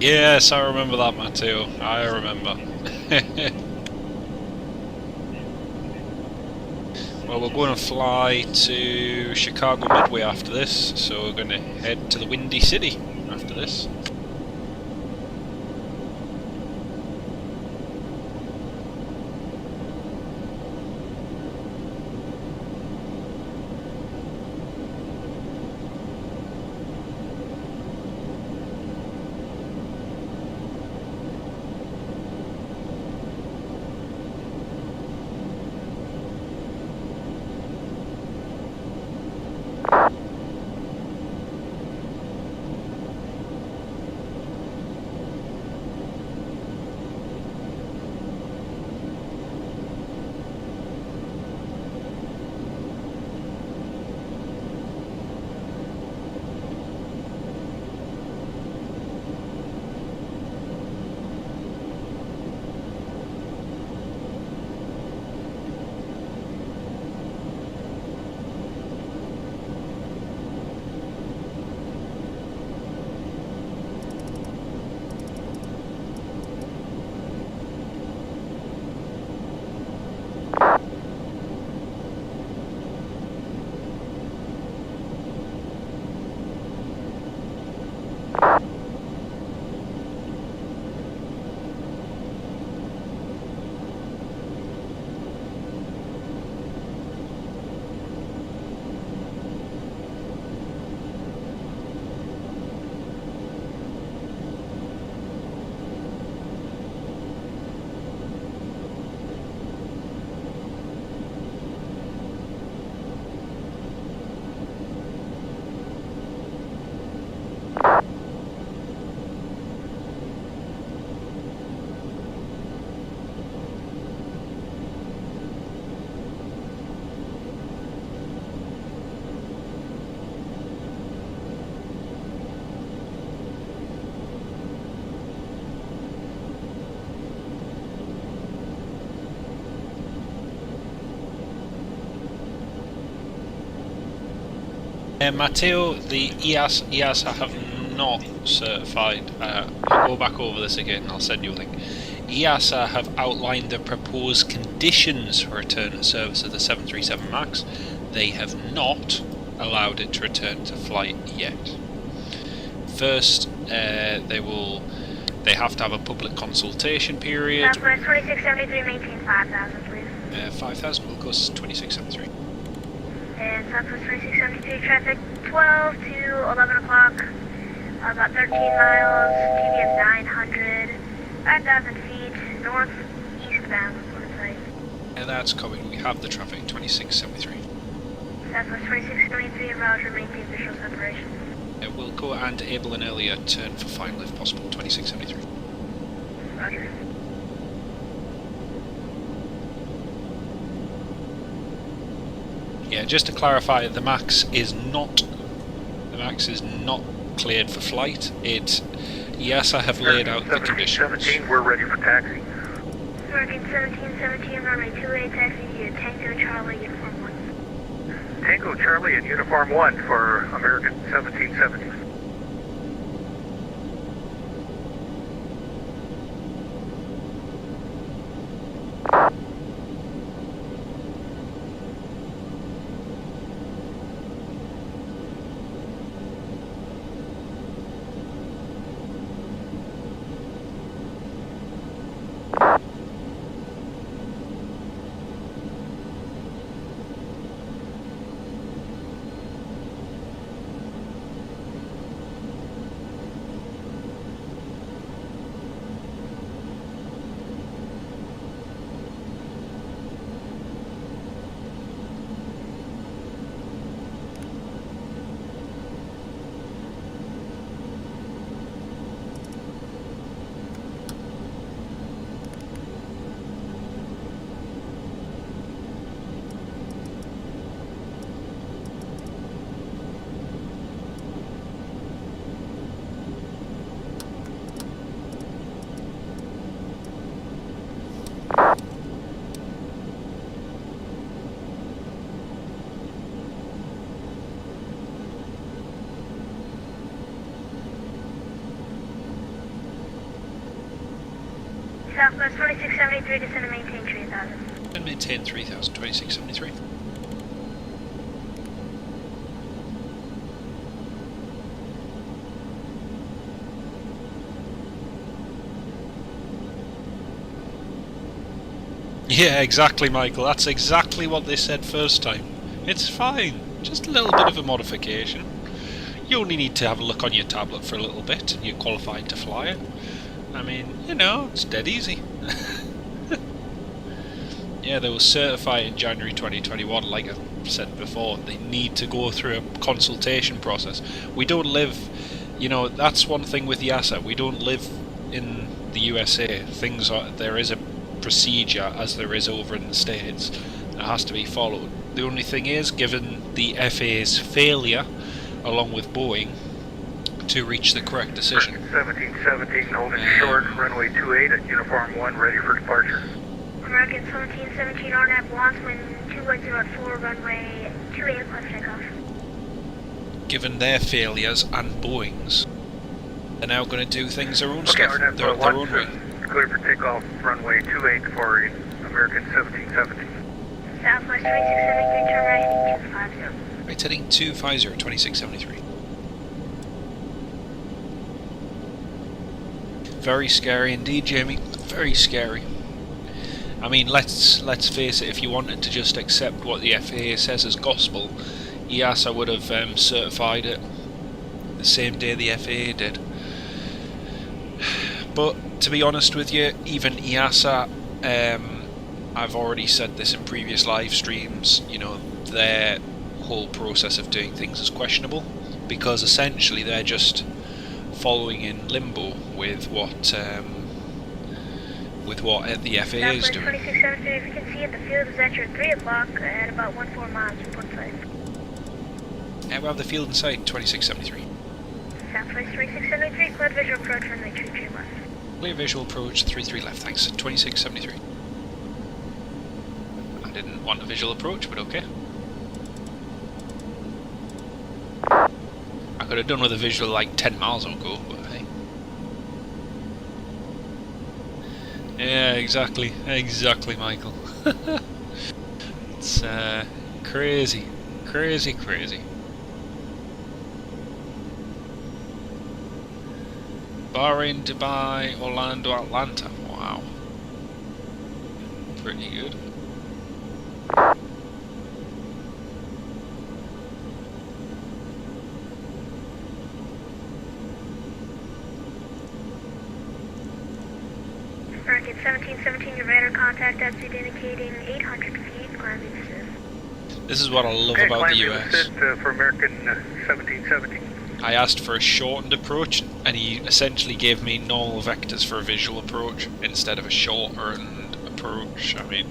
Yes, I remember that, Matteo. I remember. Well, we're going to fly to Chicago Midway after this, so we're going to head to the Windy City after this. Matteo, the EASA have not certified. I'll go back over this again and I'll send you a link. EASA have outlined the proposed conditions for return to service of the 737 MAX. They have not allowed it to return to flight yet. First, they have to have a public consultation period. Southwest 2673, maintain 5,000, please. 5,000 will cost 2673. And Southwest 2673, traffic 12 to 11 o'clock, about 13 miles, TBM 900, 5,000 feet, north, eastbound, on site. And that's coming. We have the traffic, 2673. Southwest 2673, roger, maintain visual separation. Wilco and Able and earlier, turn for final if possible, 2673. Roger. Yeah, just to clarify, the Max is not cleared for flight. Yes, I have laid out the conditions. 17, we're ready for taxi. American 1717, runway 28, taxi to Tango Charlie, Uniform 1. Tango Charlie and Uniform 1 for American 1770. Southwest 2673, descend and maintain 3000. And maintain 3000, 2673. Yeah, exactly, Michael. That's exactly what they said first time. It's fine. Just a little bit of a modification. You only need to have a look on your tablet for a little bit and you're qualified to fly it. I mean, you know, it's dead easy. Yeah, they will certify in January 2021, like I said before. They need to go through a consultation process. We don't live, you know, that's one thing with EASA. We don't live in the USA. There is a procedure as there is over in the States that has to be followed. The only thing is, given the FAA's failure, along with Boeing, to reach the correct decision. 1717, holding short, runway 28 at Uniform 1, ready for departure. American 1717, RNAV launch wind 210 runway 28, left takeoff. Given their failures and Boeing's, they're now going to do things their own Okay, stuff, their own way. Clear for takeoff, runway 28 for American 1770. Southwest 2673, turn right heading 250. Right, heading 250, 2673. Very scary indeed, Jamie. Very scary. I mean, let's face it. If you wanted to just accept what the FAA says as gospel, EASA would have certified it the same day the FAA did. But to be honest with you, even EASA, I've already said this in previous live streams, you know, their whole process of doing things is questionable, because essentially they're just following in limbo with what the FAA is doing. 2673, if you can see it, the field is at your 3 o'clock at about 14 miles from port site. Yeah, we have the field in sight, 2673. Southwest 3673, clear visual approach runway 23 left. Clear visual approach, 33 left, thanks, 2673. I didn't want a visual approach, but okay. I could have done with a visual like 10 miles ago, but hey. Yeah, exactly, Michael. It's crazy. Bahrain, Dubai, Orlando, Atlanta. Wow. Pretty good. American 1717, your radar contact at speed indicating 800 feet, climbing assist. This is what I love about the US. For American 1717. I asked for a shortened approach, and he essentially gave me normal vectors for a visual approach instead of a shortened approach. I mean,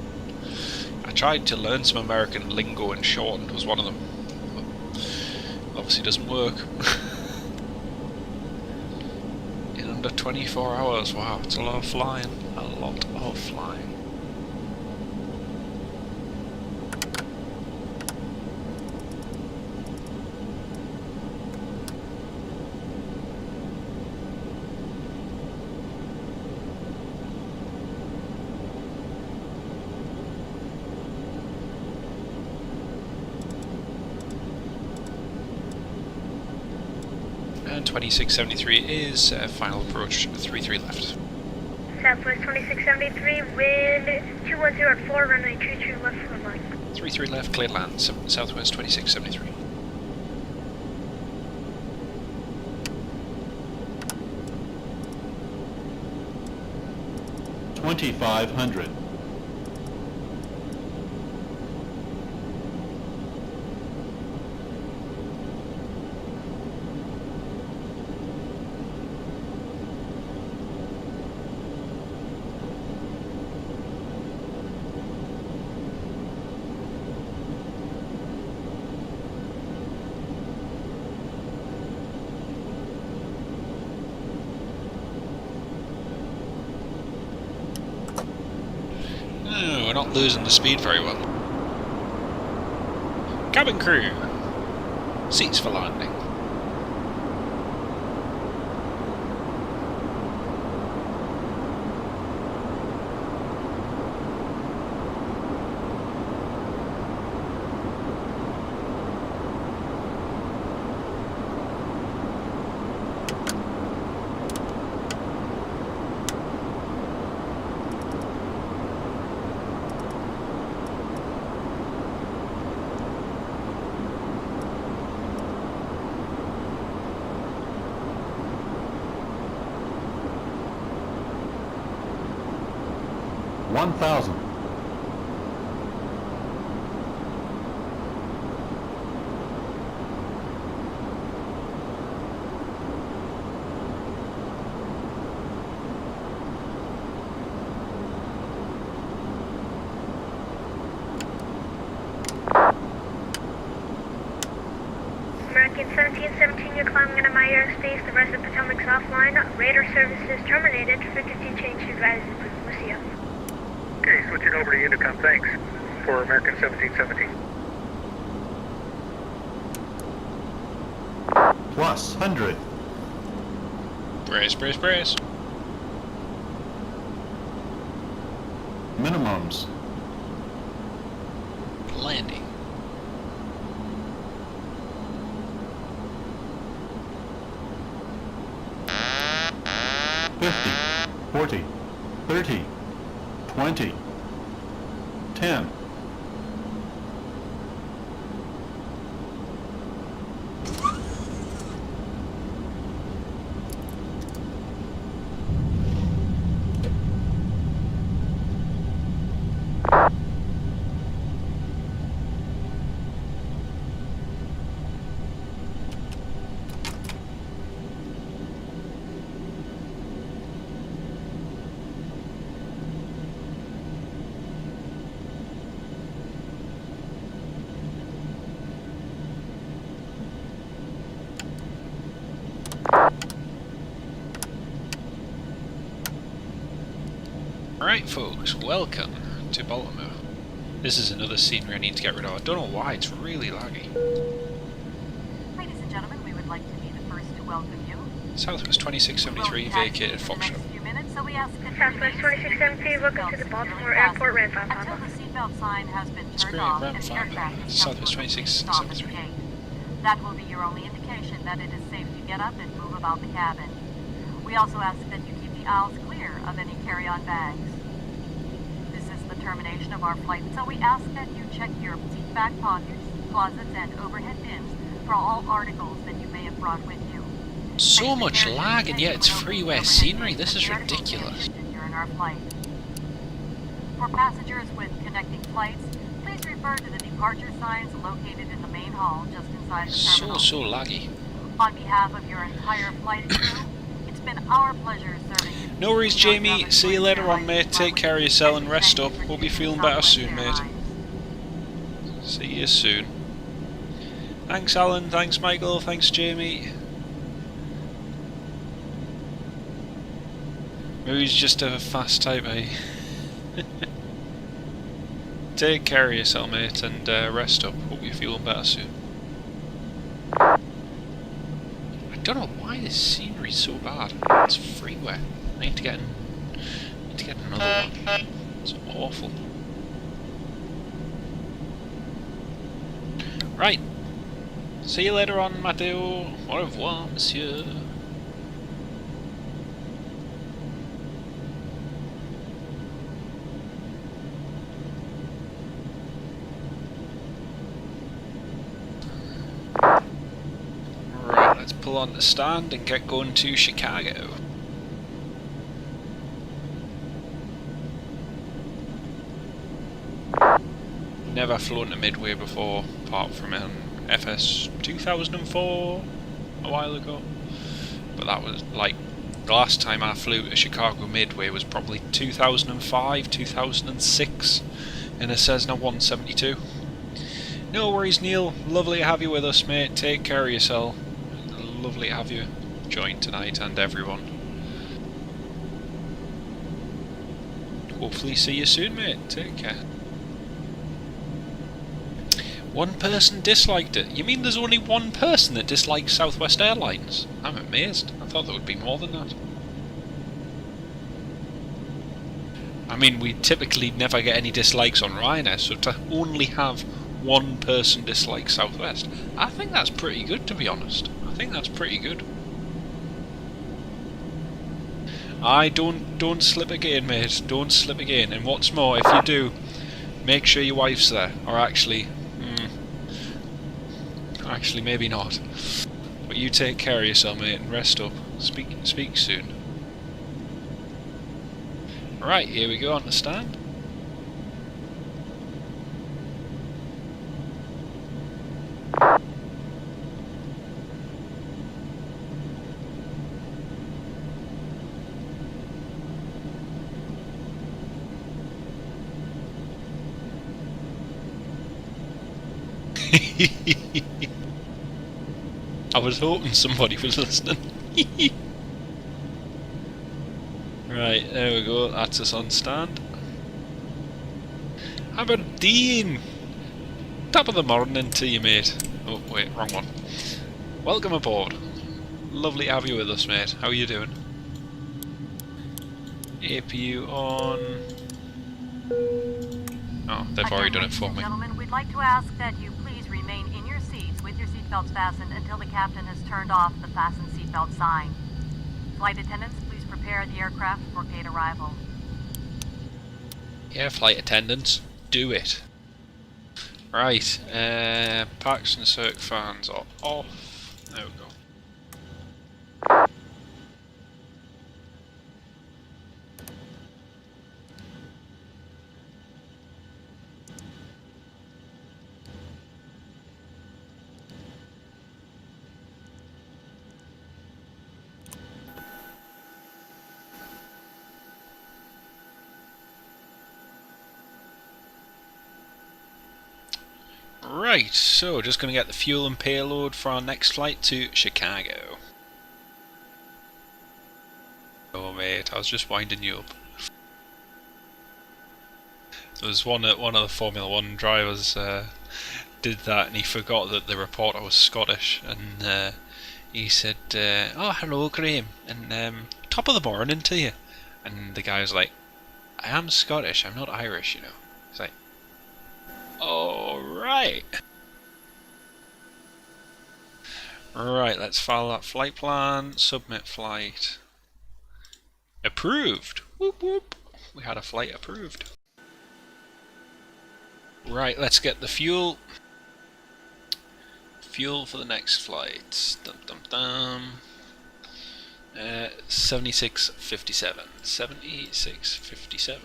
I tried to learn some American lingo, and shortened was one of them. But obviously doesn't work. In under 24 hours, wow, it's a lot of flying. A lot of flying. And 2673 is final approach, 33 left. Southwest 2673, wind 210 at 4, runway 23 left for line. 33 left, cleared land, Southwest 2673. $2,500. Oh, we're not losing the speed very well. Cabin crew, seats for landing. $1,000. American 1717, you're climbing into my airspace. The rest of Potomac's offline. Radar services terminated. Frequency change advised. We'll see you. Okay, switching over to Unicom, thanks. For American 1717. Plus 100. Brace, brace, brace. Minimums. Landing. $50, $40, $30, $20, $10. Alright folks, welcome to Baltimore. This is another scenery I need to get rid of. I don't know why, it's really laggy. Ladies and gentlemen, we would like to be the first to welcome you. Southwest 2673 vacated Foxtrot. Southwest 2673, welcome to the Baltimore Airport ramp up. Until the seatbelt sign has been It's turned great, off ramp and the 5, aircraft is Southwest comfortably 2673. off at the gate. That will be your only indication that it is safe to get up and move about the cabin. We also ask that you keep the aisles clear of any carry-on bags. This is the termination of our flight, so we ask that you check your seat back pockets, closets, and overhead bins for all articles that you may have brought with you. So much lag and yet it's freeway scenery, this is ridiculous. During our flight. For passengers with connecting flights, please refer to the departure signs located in the main hall just inside the terminal. So laggy. On behalf of your entire flight crew, it's been our pleasure serving you. No worries, Jamie. See you later on, mate. Take care of yourself and rest up. Hope you're feeling better soon, mate. See you soon. Thanks, Alan. Thanks, Michael. Thanks, Jamie. Maybe he's just a fast type, eh? Take care of yourself, mate, and rest up. Hope you're feeling better soon. I don't know why this scenery's so bad. It's freeway. I need to get another one. It's awful. Right. See you later on, Matteo. Au revoir, monsieur. Right, let's pull on the stand and get going to Chicago. Never flown to Midway before, apart from FS 2004 a while ago. But that was like, the last time I flew to Chicago Midway was probably 2005, 2006 in a Cessna 172. No worries, Neil. Lovely to have you with us, mate. Take care of yourself. Lovely to have you join tonight, and everyone. Hopefully see you soon, mate. Take care. One person disliked it. You mean there's only one person that dislikes Southwest Airlines? I'm amazed. I thought there would be more than that. I mean, we typically never get any dislikes on Ryanair, so to only have one person dislike Southwest, I think that's pretty good, to be honest. I think that's pretty good. Don't slip again, mate. Don't slip again. And what's more, if you do, make sure your wife's there. Or actually, maybe not. But you take care of yourself, mate, and rest up. Speak soon. Right, here we go on the stand. I was hoping somebody was listening. Right, there we go, that's us on stand. Aberdeen! Top of the morning to you, mate. Oh, wait, wrong one. Welcome aboard. Lovely to have you with us, mate. How are you doing? APU on... Oh, they've already done it for me. Gentlemen, we'd like to ask that you please remain in your seats with your seatbelts fastened until the captain has turned off the fasten seatbelt sign. Flight attendants, please prepare the aircraft for gate arrival. Yeah, flight attendants, do it. Right, packs and circ fans are off. There we go. Right, so just going to get the fuel and payload for our next flight to Chicago. Oh mate, I was just winding you up. There was one of the Formula 1 drivers did that, and he forgot that the reporter was Scottish, and he said, "Oh, hello Graham, and top of the morning to you." And the guy was like, "I am Scottish, I'm not Irish, you know." He's like, alright. Right, let's file that flight plan, submit flight. Approved! Whoop whoop! We had a flight approved. Right, let's get the fuel. Fuel for the next flight. Dum dum dum. 7657. 7657.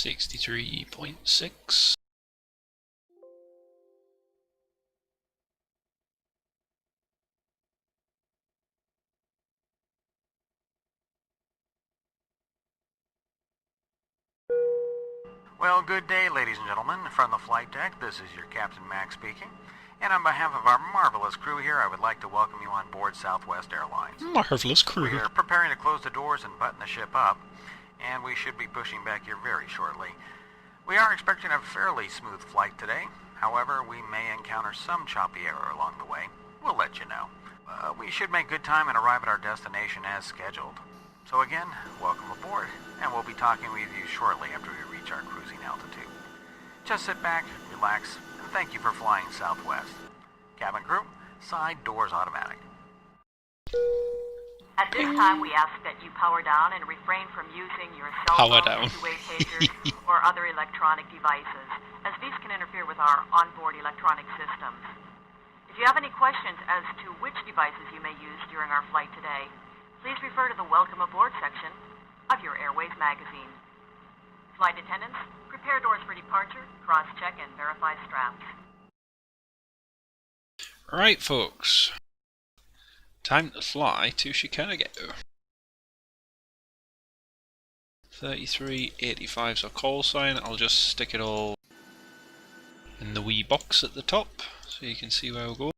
63.6. Well, good day, ladies and gentlemen. From the flight deck, this is your Captain Max speaking. And on behalf of our marvelous crew here, I would like to welcome you on board Southwest Airlines. Marvelous crew. We are preparing to close the doors and button the ship up, and we should be pushing back here very shortly. We are expecting a fairly smooth flight today. However, we may encounter some choppy air along the way. We'll let you know. We should make good time and arrive at our destination as scheduled. So again, welcome aboard, and we'll be talking with you shortly after we reach our cruising altitude. Just sit back, relax, and thank you for flying Southwest. Cabin crew, side doors automatic. At this time, we ask that you power down and refrain from using your cell Power phone, down. two-way pagers, or other electronic devices, as these can interfere with our onboard electronic systems. If you have any questions as to which devices you may use during our flight today, please refer to the Welcome Aboard section of your Airways magazine. Flight attendants, prepare doors for departure, cross-check and verify straps. Right, folks. Time to fly to Chicago. 3385's our call sign. I'll just stick it all in the wee box at the top so you can see where we're going.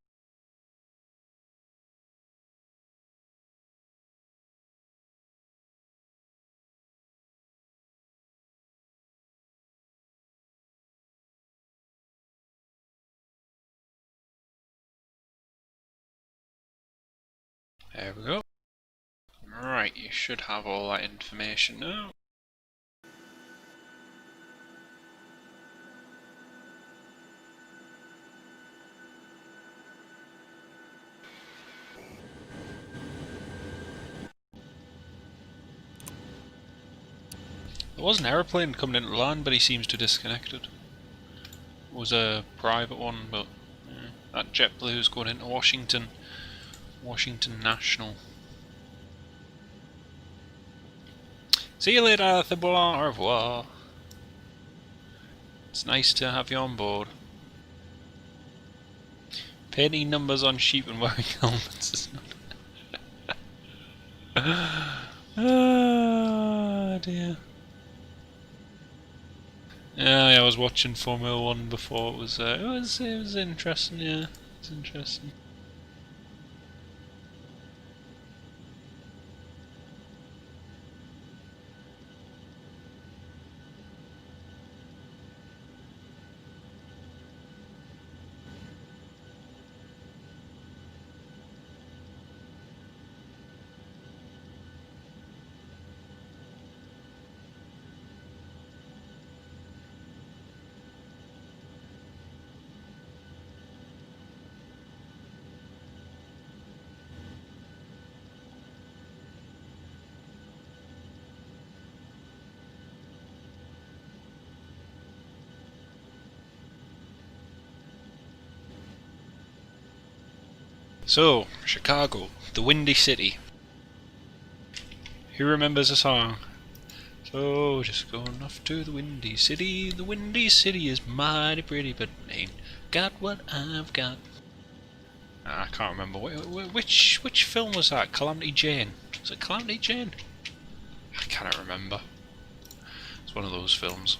There we go. Right, you should have all that information now. There was an aeroplane coming into land, but he seems to have disconnected. It was a private one, but that JetBlue is going into Washington National. See you later, au revoir. It's nice to have you on board. Painting numbers on sheep and wearing helmets is not... Oh dear. Yeah, I was watching Formula 1 before. It was interesting, yeah. It's interesting. So, Chicago, the Windy City. Who remembers the song? So, just going off to the Windy City. The Windy City is mighty pretty, but ain't got what I've got. I can't remember. Which film was that? Calamity Jane? Was it Calamity Jane? I cannot remember. It's one of those films.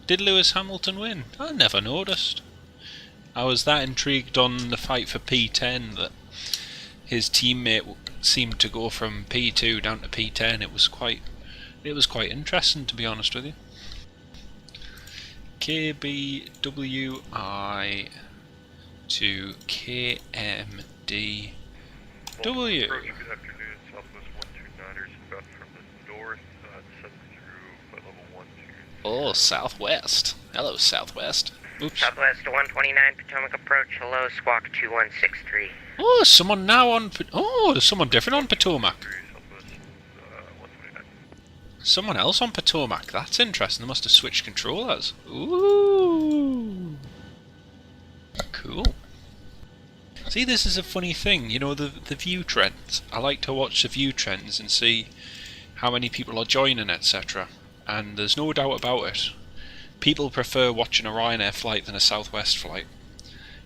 Did Lewis Hamilton win? I never noticed. I was that intrigued on the fight for P10 that his teammate seemed to go from P2 down to P10. It was quite interesting, to be honest with you. KBWI to KMDW. Good afternoon, Southwest 129ers, about from the north, descend through flight level 12. Oh, Southwest. Hello, Southwest. Oops. Southwest 129 Potomac approach. Hello, squawk 2163. Oh, there's someone now on... there's someone different on Potomac. Someone else on Potomac. That's interesting. They must have switched controllers. Ooh. Cool. See, this is a funny thing, you know, the view trends. I like to watch the view trends and see how many people are joining, etc. And there's no doubt about it. People prefer watching a Ryanair flight than a Southwest flight.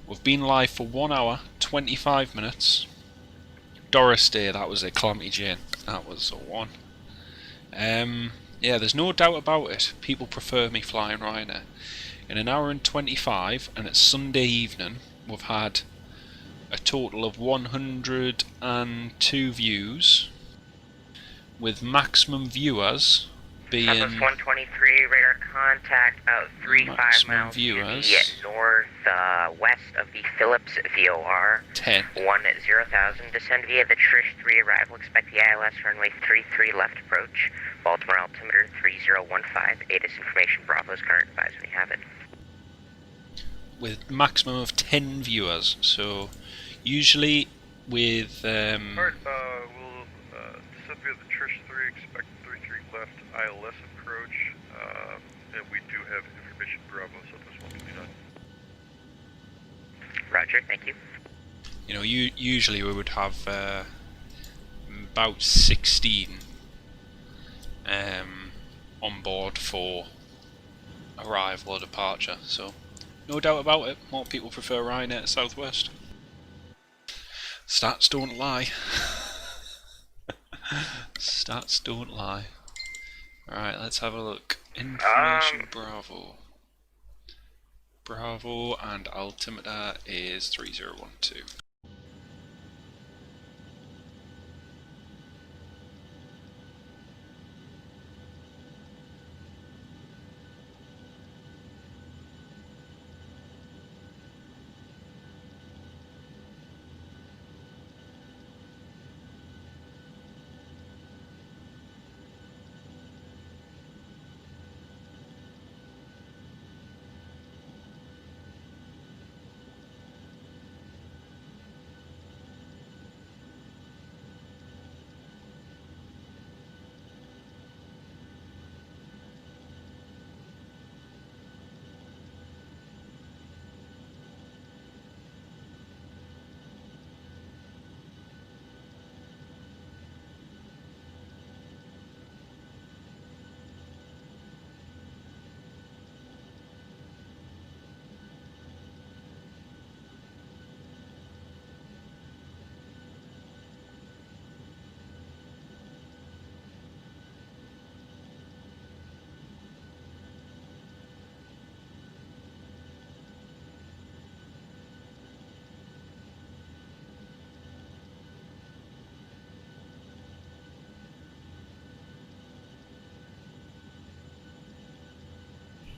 We've been live for 1 hour, 25 minutes. Doris Day, that was a Calamity Jane. That was a one. Yeah, there's no doubt about it. People prefer me flying Ryanair. In 1 hour and 25, and it's Sunday evening, we've had a total of 102 views, with maximum viewers being... Southwest 123, radar contact about 35 miles viewers, to the northwest of the Phillips VOR. 10. 10,000, descend via the Trish 3 arrival, expect the ILS runway 33 left approach, Baltimore altimeter 3015, ATIS information, Bravo's current advise when you have it. With maximum of 10 viewers, so usually with... Alright, we'll descend via the Trish 3, expect 33 left ILS approach, and we do have information Bravo, Southwest 129. Roger, thank you. You know, usually we would have about 16 on board for arrival or departure, so no doubt about it, more people prefer Ryanair to Southwest. Stats don't lie. Stats don't lie. Alright, let's have a look. Information Bravo. Bravo and altimeter is 3012.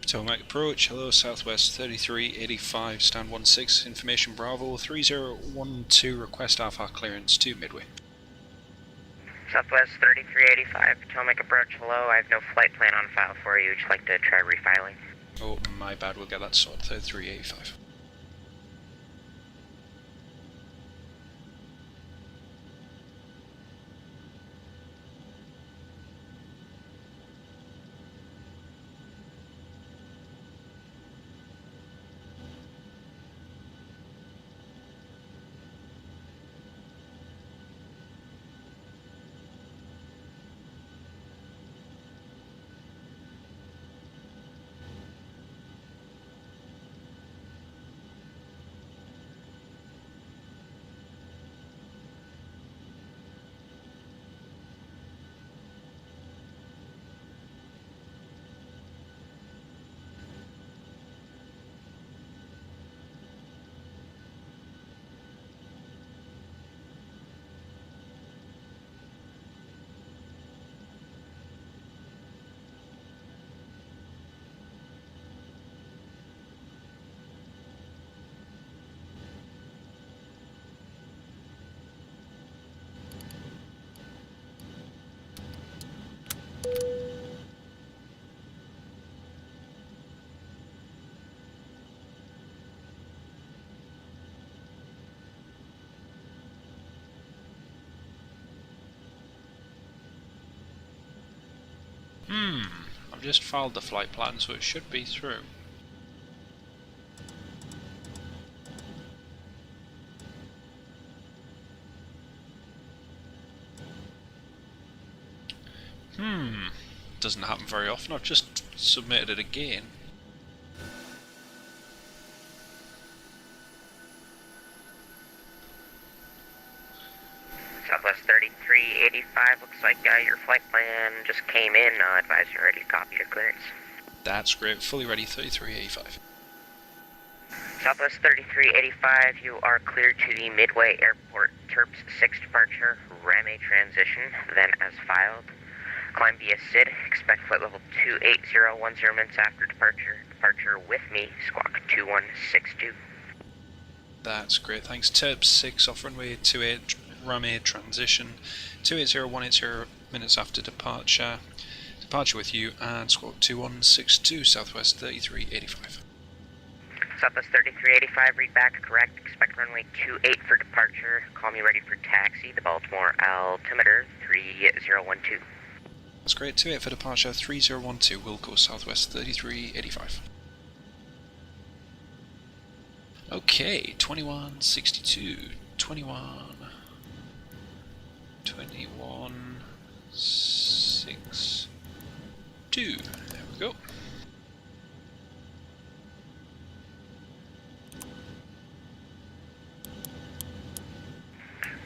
Tomac approach, hello Southwest 3385, stand 16, information Bravo 3012, request Alpha clearance to Midway. Southwest 3385, Potomac approach, hello, I have no flight plan on file for you, would you like to try refiling? Oh, my bad, we'll get that sorted, 3385. I've just filed the flight plan, so it should be through. Doesn't happen very often. I've just submitted it again. Southwest 3385, looks like your flight plan just came in. Advise you're ready to copy your clearance. That's great. Fully ready, 3385. Southwest 3385, you are cleared to the Midway Airport, Terps 6 departure, RAM-A transition, then as filed. Climb via SID, expect flight level 28010 minutes after departure. Departure with me, squawk 2162. That's great, thanks. Terps 6 off runway 28, RAM-A transition, 280180 minutes after departure. Departure with you, and squawk 2162, Southwest 3385. Southwest 3385, read back correct. Expect runway 28 for departure. Call me ready for taxi. The Baltimore altimeter 3012. That's great. 28 for departure 3012. Wilco Southwest 3385. Okay, 2162. 2162. There we go.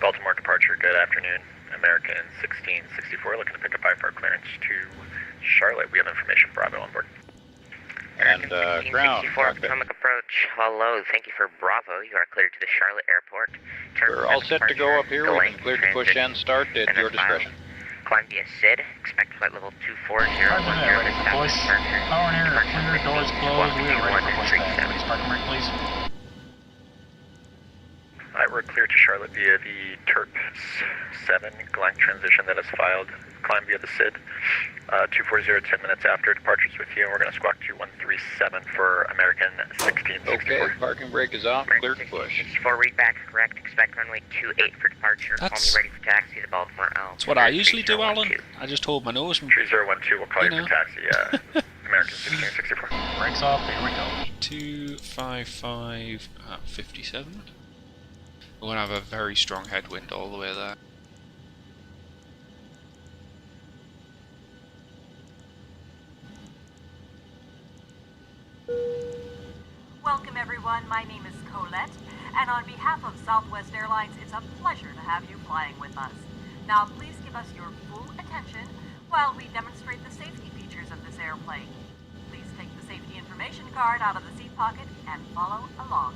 Baltimore departure, good afternoon. American 1664, looking to pick up IFR clearance to Charlotte. We have information, Bravo on board. And ground. 1664, Potomac approach. Hello, thank you for Bravo. You are cleared to the Charlotte Airport. We're all set to go up here. We've been cleared to push and start at your discretion. Climb via SID. Expect flight level 240. Ready for push. Power and air clear, doors closed. We are ready for pushback. Please park and brake, please. Alright, we're clear to Charlotte via the Terps 7 Glenn transition that is filed. Climb via the SID. 240, 10 minutes after. Departures with you, and we're going to squawk 2137 for American 1664. Okay, parking brake is off. Clear to push. 64, read back correct. Expect runway 28 for departure. Call me ready for taxi. The Baltimore altimeter. That's what I usually do, Alan. I just hold my nose and... 3012, we'll call you for taxi. American 1664. Brakes off, here we go. 255 at 57. We're going to have a very strong headwind all the way there. Welcome everyone, my name is Colette, and on behalf of Southwest Airlines, it's a pleasure to have you flying with us. Now please give us your full attention while we demonstrate the safety features of this airplane. Please take the safety information card out of the seat pocket and follow along.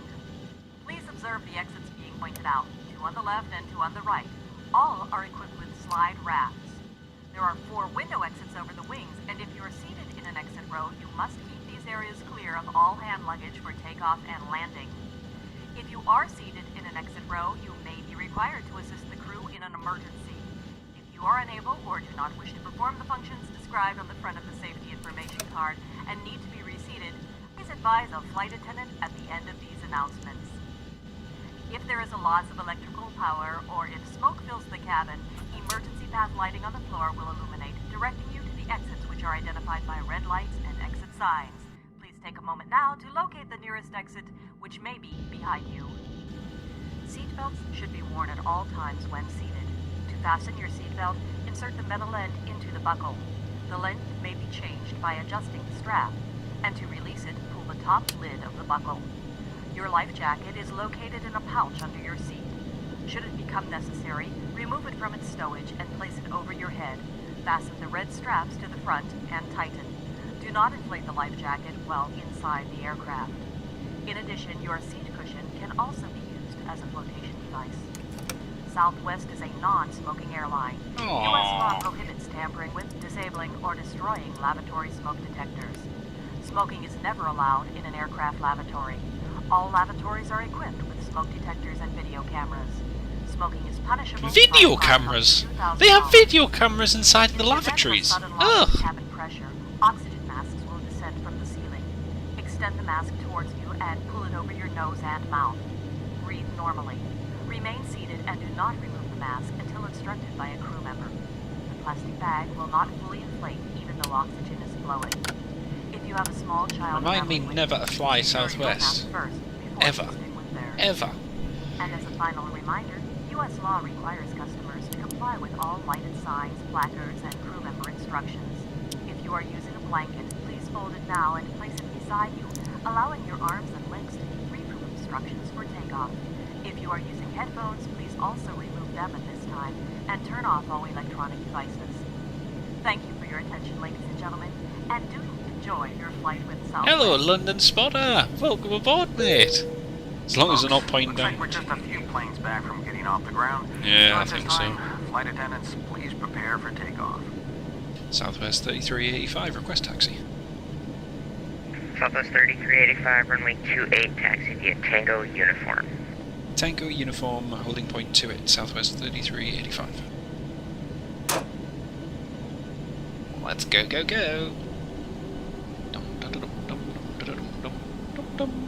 Please observe the exits being pointed out, 2 on the left and 2 on the right. All are equipped with slide rafts. There are 4 window exits over the wings, and if you are seated in an exit row, you must keep these areas clear of all hand luggage for takeoff and landing. If you are seated in an exit row, you may be required to assist the crew in an emergency. If you are unable or do not wish to perform the functions described on the front of the safety information card and need to be reseated, please advise a flight attendant at the end of these announcements. If there is a loss of electrical power or if smoke fills the cabin, emergency path lighting on the floor will illuminate, directing you to the exits which are identified by red lights and exit signs. Please take a moment now to locate the nearest exit, which may be behind you. Seatbelts should be worn at all times when seated. To fasten your seatbelt, insert the metal end into the buckle. The length may be changed by adjusting the strap, and to release it, pull the top lid of the buckle. Your life jacket is located in a pouch under your seat. Should it become necessary, remove it from its stowage and place it over your head. Fasten the red straps to the front and tighten. Do not inflate the life jacket while inside the aircraft. In addition, your seat cushion can also be used as a flotation device. Southwest is a non-smoking airline. U.S. law prohibits tampering with, disabling, or destroying lavatory smoke detectors. Smoking is never allowed in an aircraft lavatory. All lavatories are equipped with smoke detectors and video cameras. Smoking is punishable. Video cameras? They have video cameras inside the lavatories. Ugh. Cabin pressure. Oxygen masks will descend from the ceiling. Extend the mask towards you and pull it over your nose and mouth. Breathe normally. Remain seated and do not remove the mask until instructed by a crew member. The plastic bag will not fully inflate even though oxygen is flowing. If you have a small child, remind me never to fly Southwest. Ever. Ever. And as a final reminder, U.S. law requires customers to complete comply with all lighted signs, placards, and crew member instructions. If you are using a blanket, please fold it now and place it beside you, allowing your arms and legs to be free from obstructions for takeoff. If you are using headphones, please also remove them at this time and turn off all electronic devices. Thank you for your attention, ladies and gentlemen, and do enjoy your flight with Southwest. Hello, London spotter. Welcome aboard, mate. As long as they're not pointing looks like down. we're just a few planes back from getting off the ground. Yeah, So I at this think so. time, flight attendants, please prepare for takeoff. Southwest 3385, request taxi. Southwest 3385, runway 28, taxi via Tango Uniform. Tango Uniform, holding point 28, Southwest 3385. Let's go, go, go! Dum, dum, dum, dum, dum, dum, dum, dum, dum.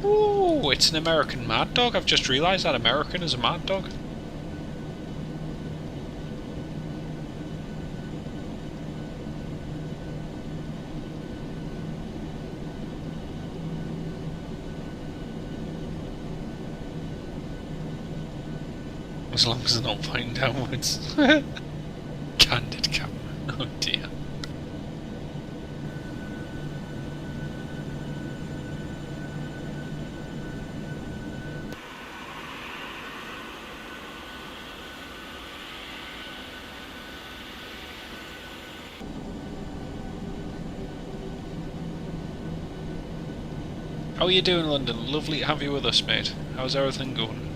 Ooh, it's an American Mad Dog. I've just realised that American is a Mad Dog. As long as they're not pointing downwards. Candid camera. Oh dear. How are you doing, London? Lovely to have you with us, mate. How's everything going?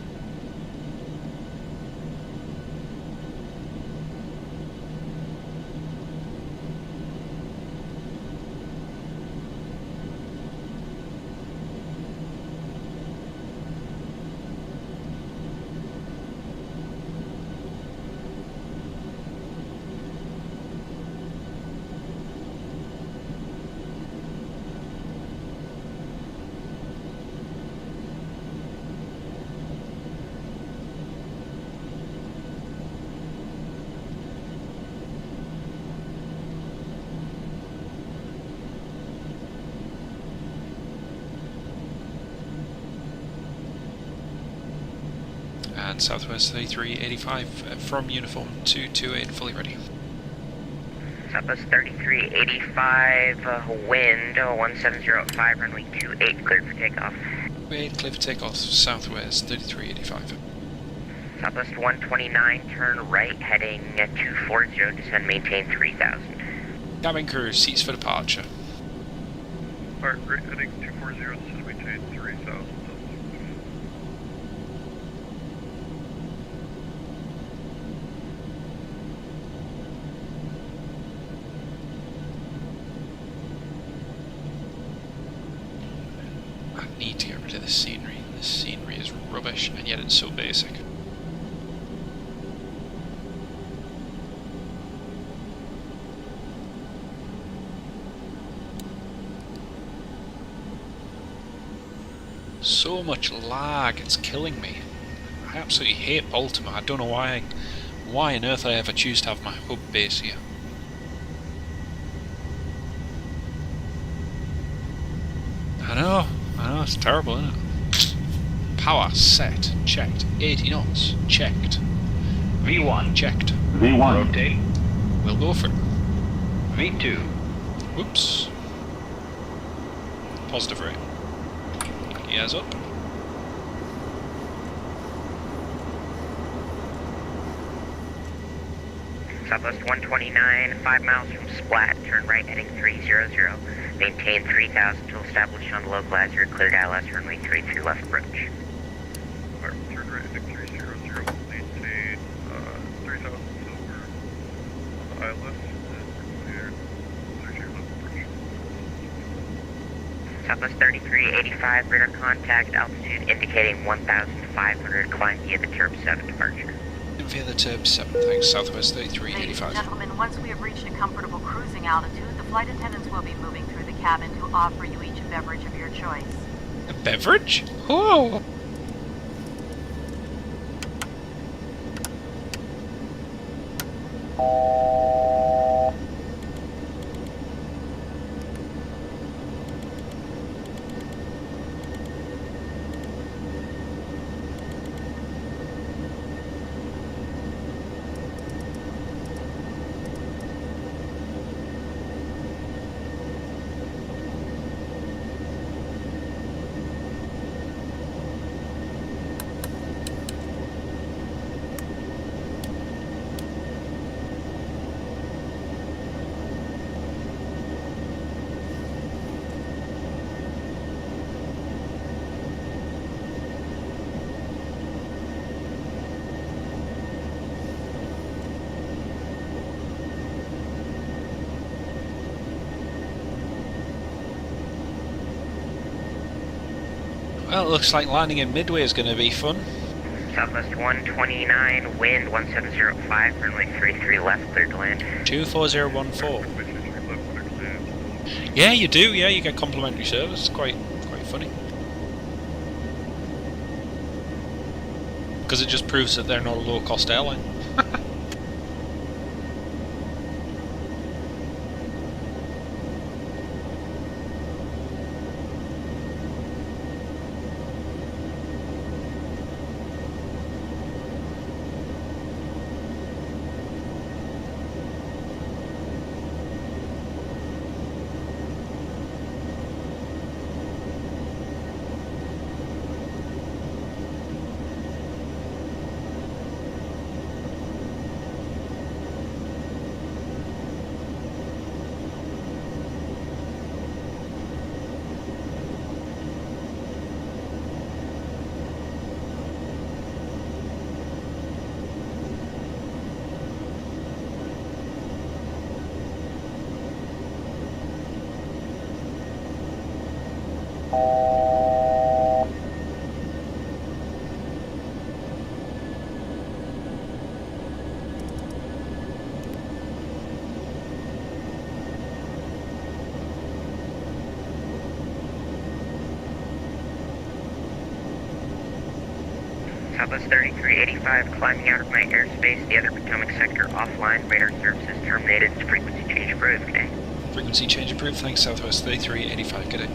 And Southwest 3385 from Uniform 228, fully ready. Southwest 3385, wind 1705, runway 28, cleared for takeoff. 28, clear for takeoff, Southwest 3385. Southwest 129, turn right, heading 240, descend, maintain 3000. Cabin crew, seats for departure. Alright, right, heading 240, descend, maintain 3000. I need to get rid of this scenery. This scenery is rubbish, and yet it's so basic. So much lag, it's killing me. I absolutely hate Baltimore. I don't know why on earth I ever choose to have my hub base here. I know, it's terrible, isn't it? Power set, checked. 80 knots, checked. V1, checked. V1. rotate. We'll go for it. V2, Whoops. Positive rate. Gears up. Southwest 129, 5 miles from Splat, turn right, heading 300. Maintain 3000 to establish on the localizer, cleared ILS, runway 33 left approach. Alright, turn right, heading 300, maintain 3000 silver on the ILS, and clear 33 left approach. Southwest 3385, radar contact, altitude indicating 1,500, climb via the Turb 7 departure. Via the Turb 7, thanks, Southwest Ladies and 3385. gentlemen, once we have reached a comfortable cruising altitude, the flight attendants will be moving through the cabin to offer you each a beverage of your choice. A beverage? Oh! Well, it looks like landing in Midway is going to be fun. Southwest 129, wind 1705, runway 33 left, cleared to land. 24014. Yeah, you do, yeah, you get complimentary service. It's quite funny. Because it just proves that they're not a low-cost airline. Southwest 3385, climbing out of my airspace, the other Potomac sector offline, radar services terminated, frequency change approved, good day. Frequency change approved, thanks, Southwest 3385, good day.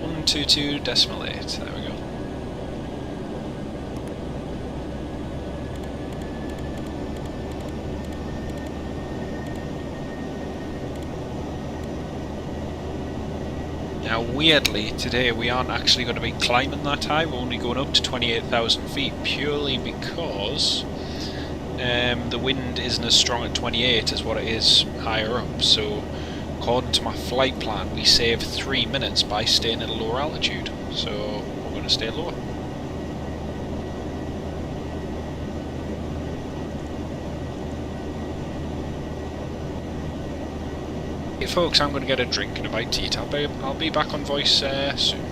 122.8, there we go. Now weirdly, today we aren't actually going to be climbing that high, we're only going up to 28,000 feet, purely because the wind isn't as strong at 28 as what it is higher up, so according to my flight plan we save 3 minutes by staying at a lower altitude, so we're going to stay lower. Hey folks, I'm going to get a drink and a bite to eat. I'll be back on voice soon.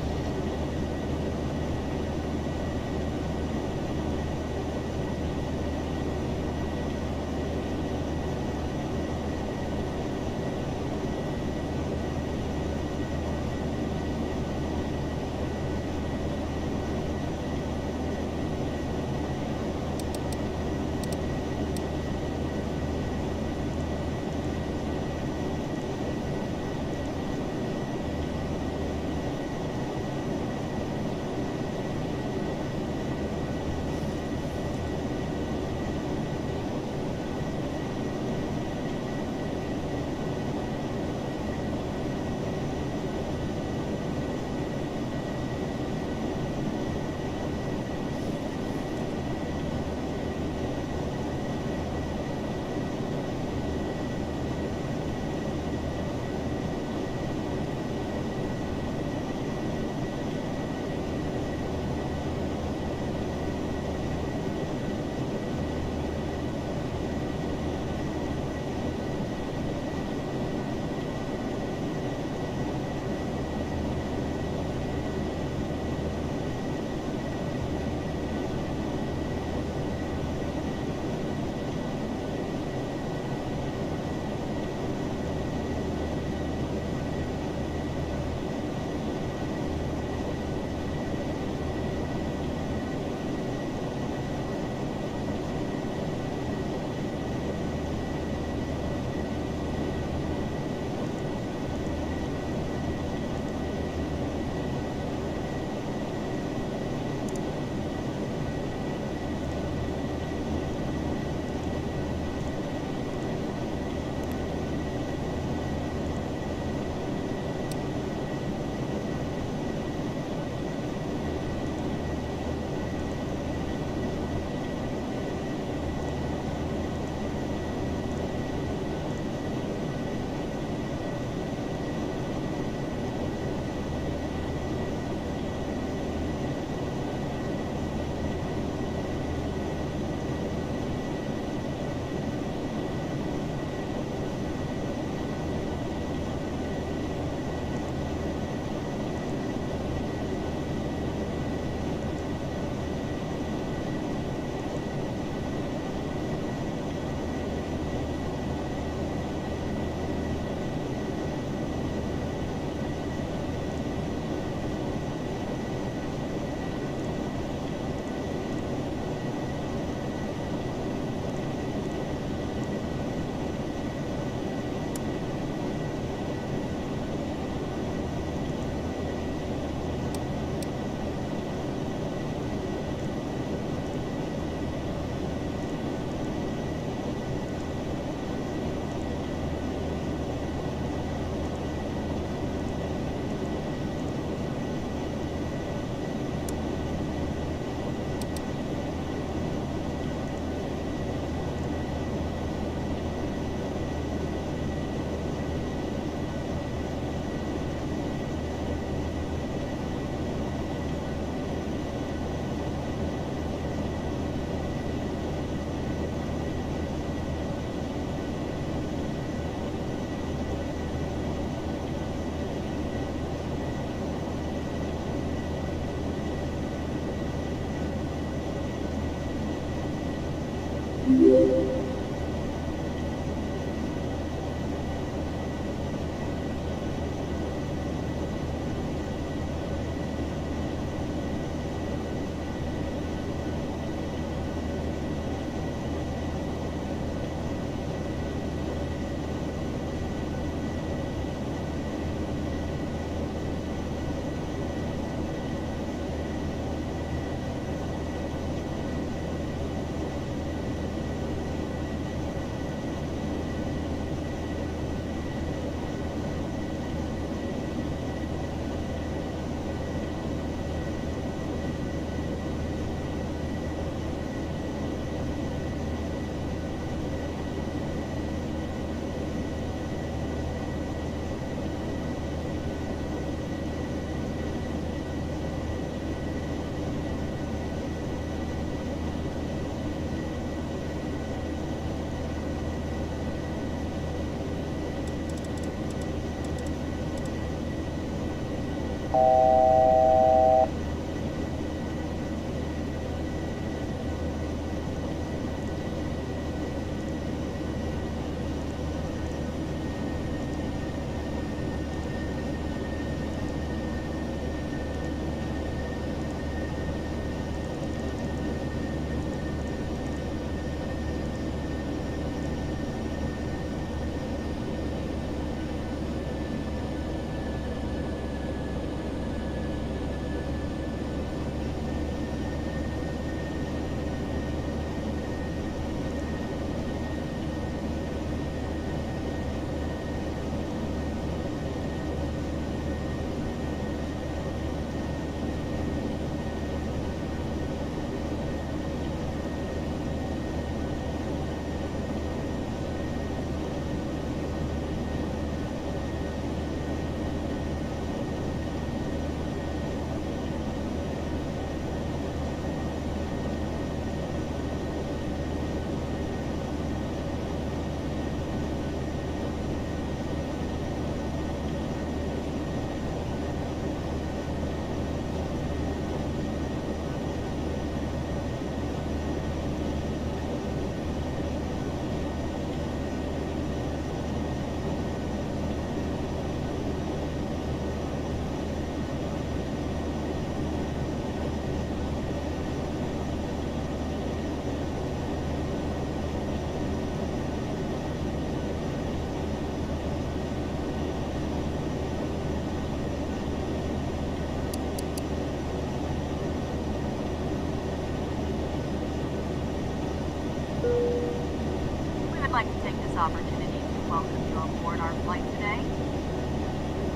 like to take this opportunity to welcome you aboard our flight today.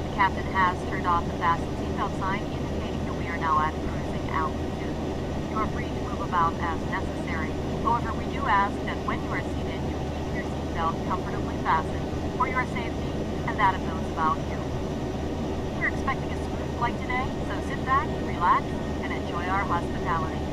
The captain has turned off the fasten seatbelt sign, indicating that we are now at cruising altitude. You are free to move about as necessary. However, we do ask that when you are seated, you keep your seatbelt comfortably fastened for your safety and that of those about you. We're expecting a smooth flight today, so sit back, relax, and enjoy our hospitality.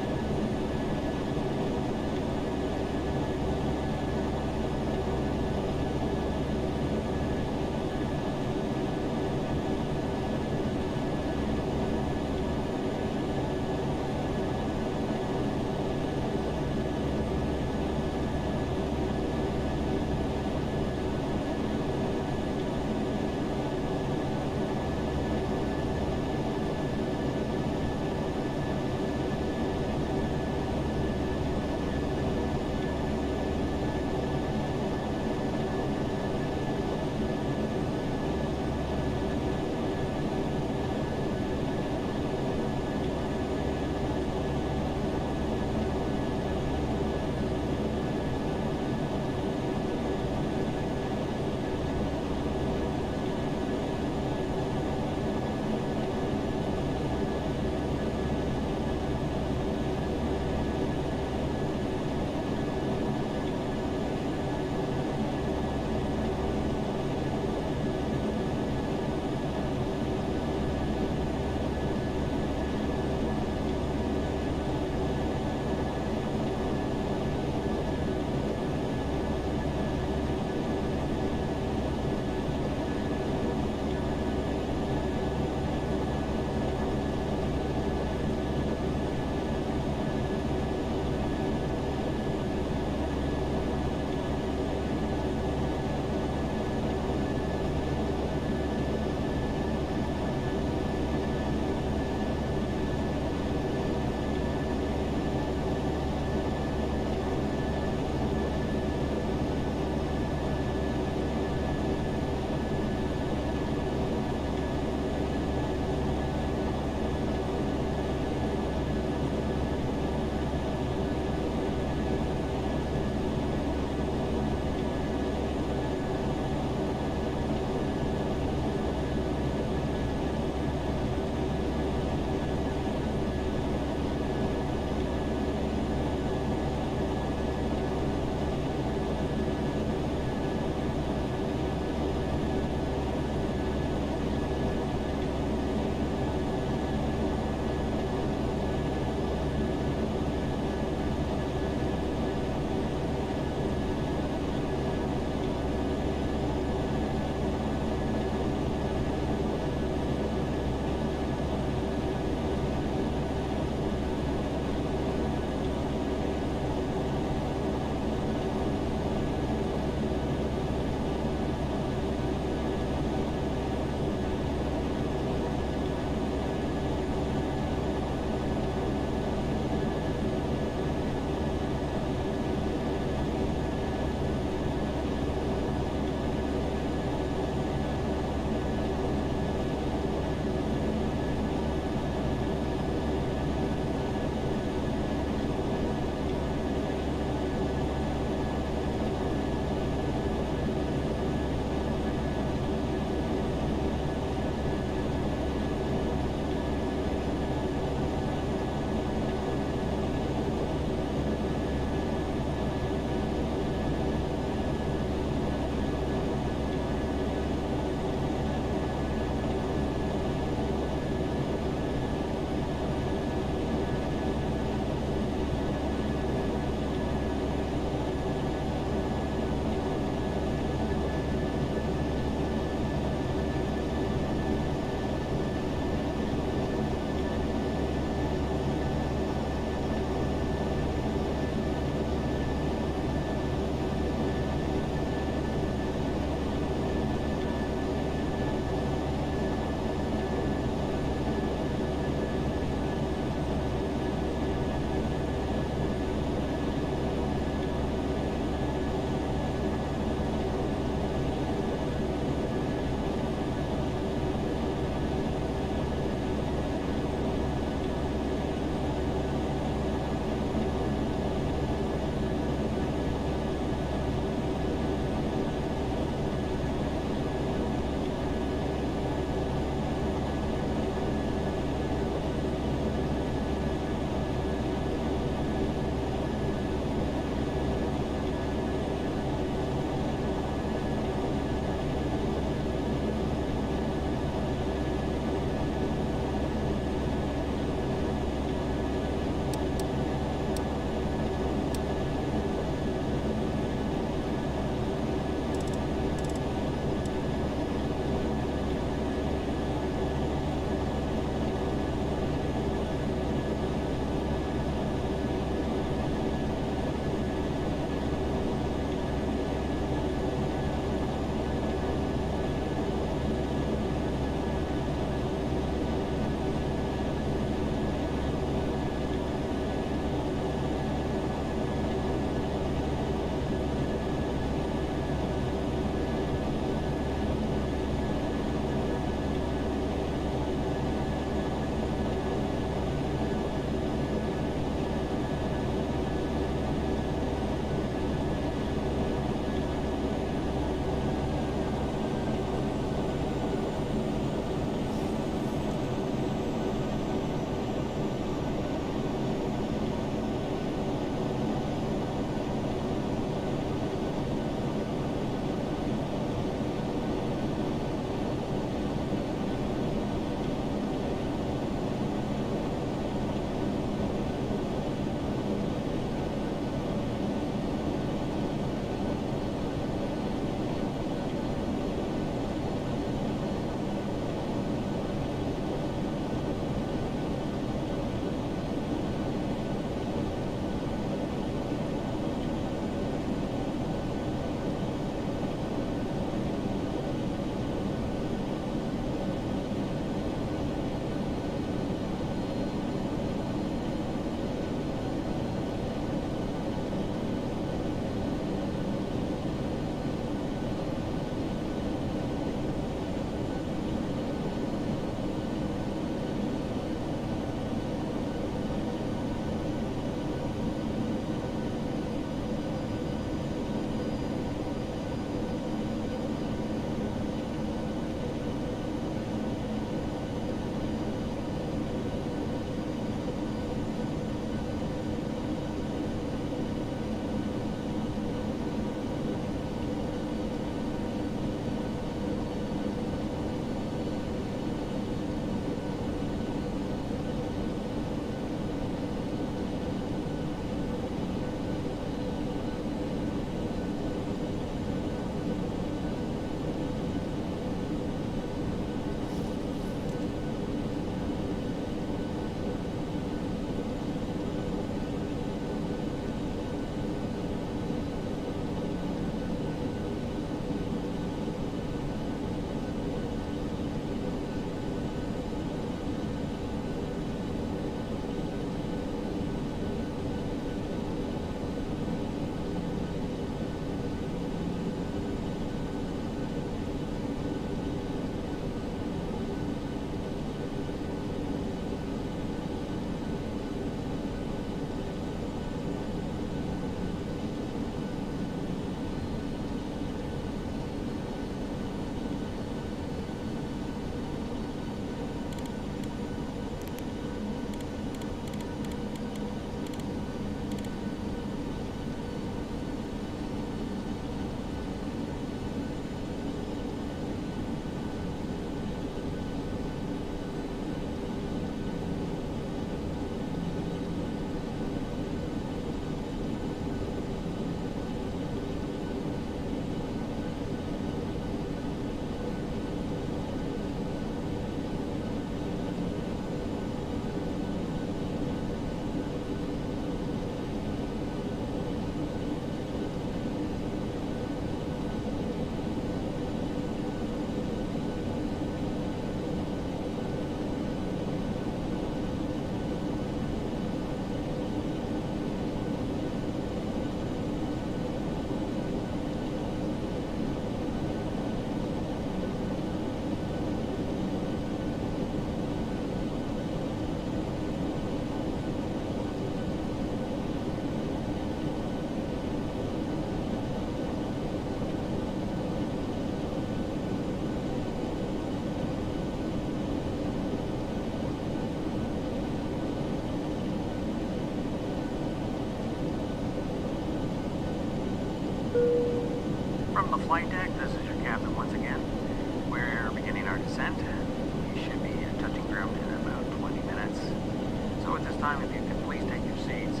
time, if you could please take your seats.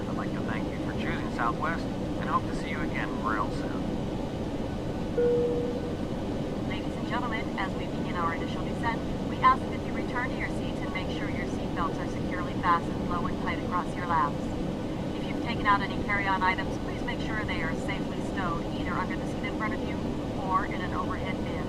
I'd like to thank you for choosing Southwest and hope to see you again real soon. Ladies and gentlemen, as we begin our initial descent, we ask that you return to your seats and make sure your seatbelts are securely fastened low and tight across your laps. If you've taken out any carry-on items, please make sure they are safely stowed either under the seat in front of you or in an overhead bin.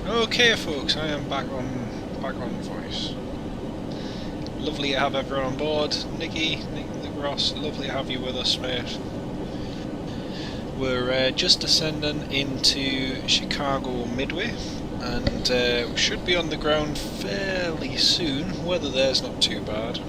Okay, folks, I am back on voice. Lovely to have everyone on board. Nick Ross, lovely to have you with us, mate. We're just descending into Chicago Midway, and we should be on the ground fairly soon. Weather there's not too bad.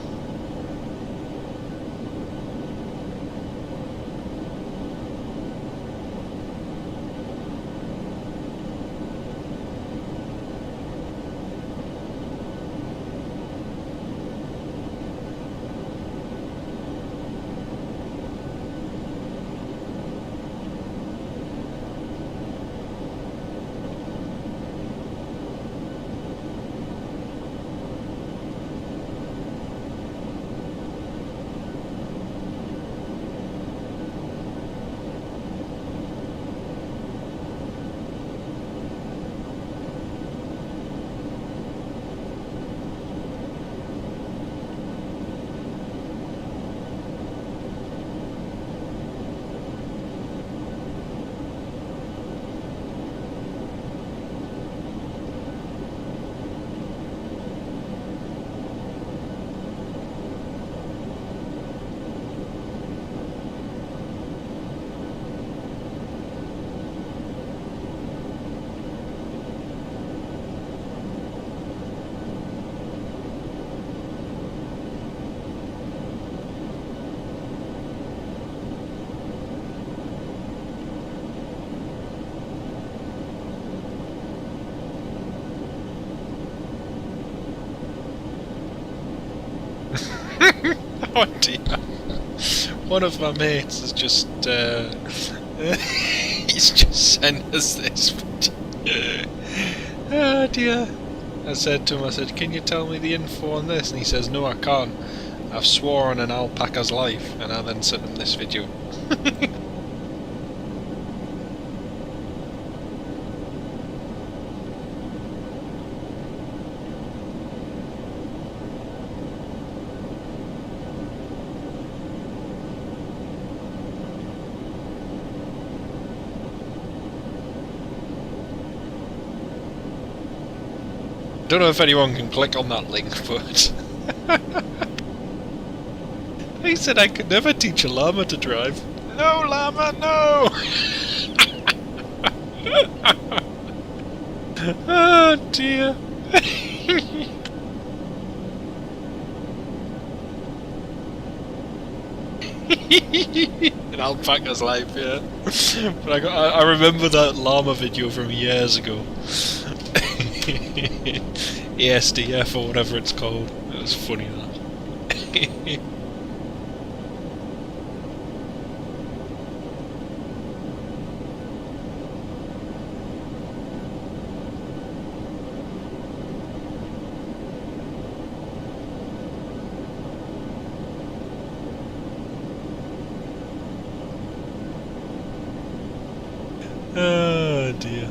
Oh dear. One of my mates has just he's just sent us this. Oh dear. I said to him, I said, can you tell me the info on this? And he says, no, I can't. I've swore on an alpaca's life. And I then sent him this video. I don't know if anyone can click on that link, but he said I could never teach a llama to drive. No, llama, no! Oh dear. An alpaca's life, yeah. But I remember that llama video from years ago. ASDF or whatever it's called. It was funny that. Oh dear.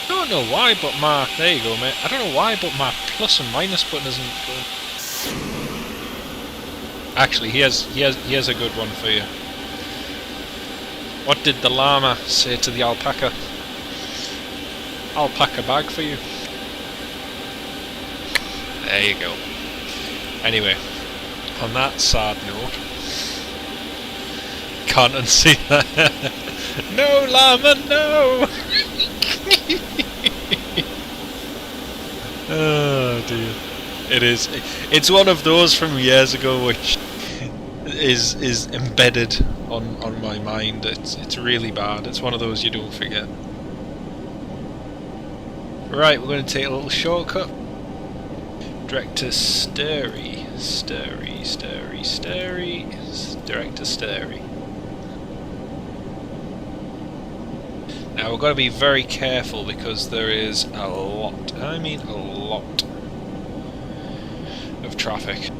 I don't know why, but my... There you go, mate. I don't know why, but my plus and minus button isn't going. Actually, here's a good one for you. What did the llama say to the alpaca? I'll pack a bag for you. There you go. Anyway, on that sad note, can't unsee that. No, llama, no! Oh dear. It is. It's one of those from years ago which is embedded on my mind. It's really bad. It's one of those you don't forget. Right, we're going to take a little shortcut. Direct to Sturry. Direct to Sturry. Now we've got to be very careful because there is a lot, I mean a lot, of traffic.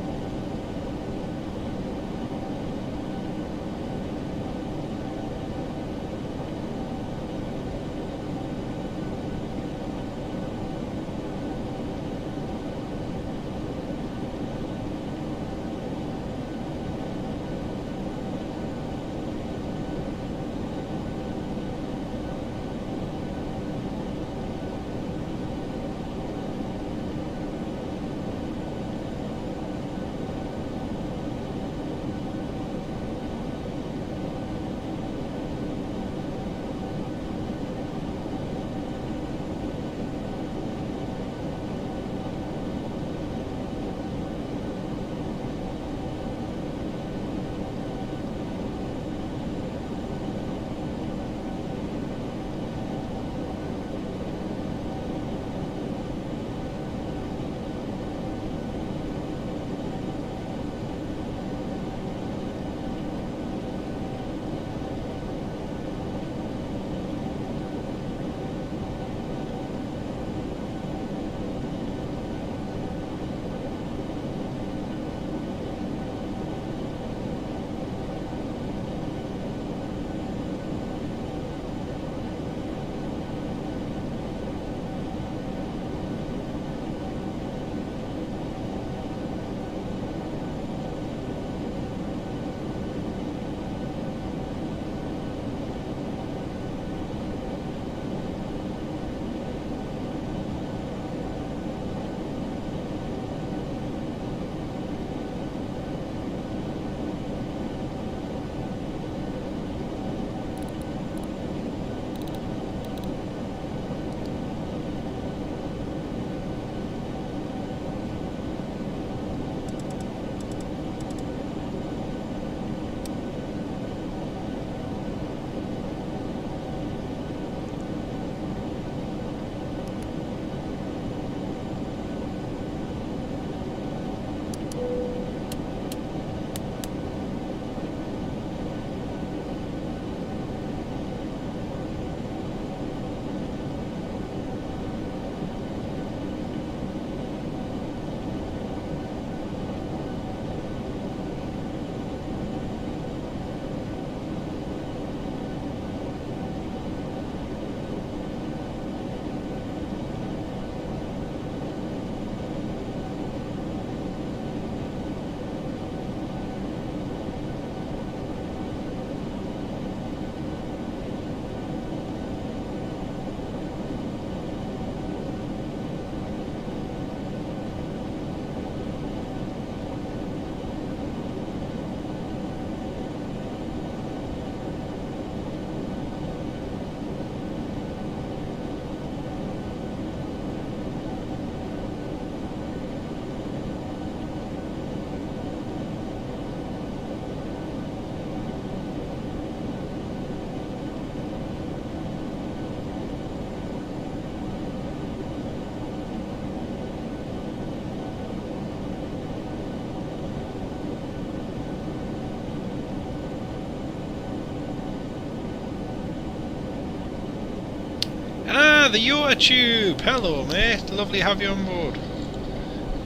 The Yoa Tube! Hello, mate. Lovely to have you on board.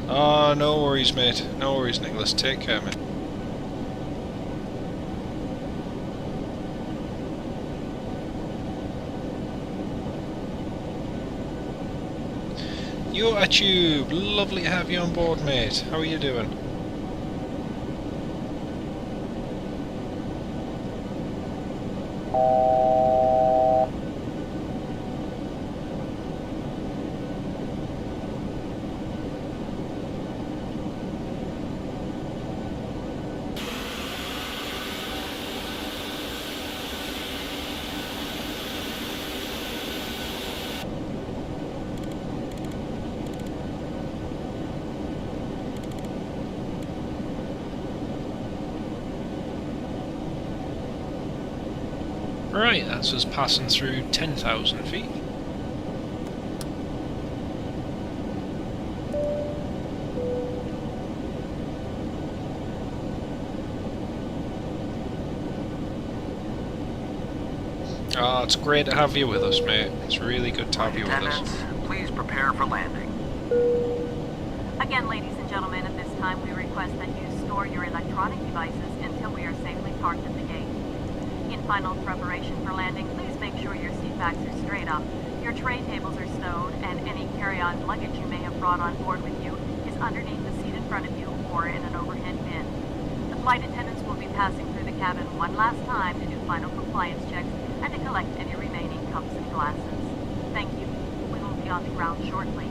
Ah, no worries, mate. No worries, Nicholas. Take care, mate. Yoa Tube! Lovely to have you on board, mate. How are you doing? Right, that's us passing through 10,000 feet. Oh, it's great to have you with us, mate. It's really good to have you with us. Attendants, please prepare for landing. Again, ladies and gentlemen, at this time we request that you store your electronic devices until we are safely parked at the gate. In final preparation for landing, please make sure your seat backs are straight up, your tray tables are stowed, and any carry-on luggage you may have brought on board with you is underneath the seat in front of you or in an overhead bin. The flight attendants will be passing through the cabin one last time to do final compliance checks and to collect any remaining cups and glasses. Thank you. We will be on the ground shortly.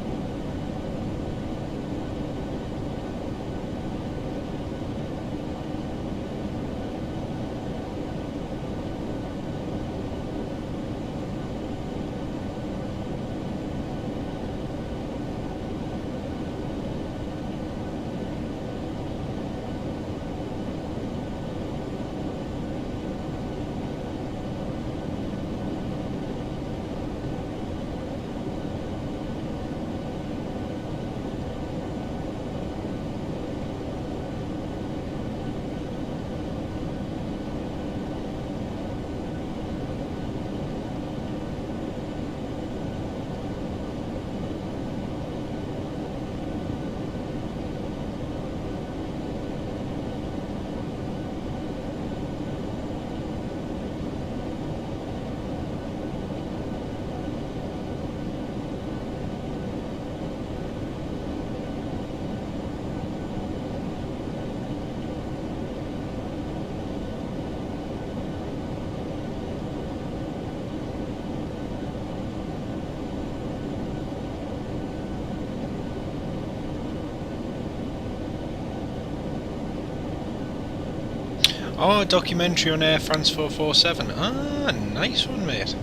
Oh, a documentary on Air France 447. Ah, nice one, mate.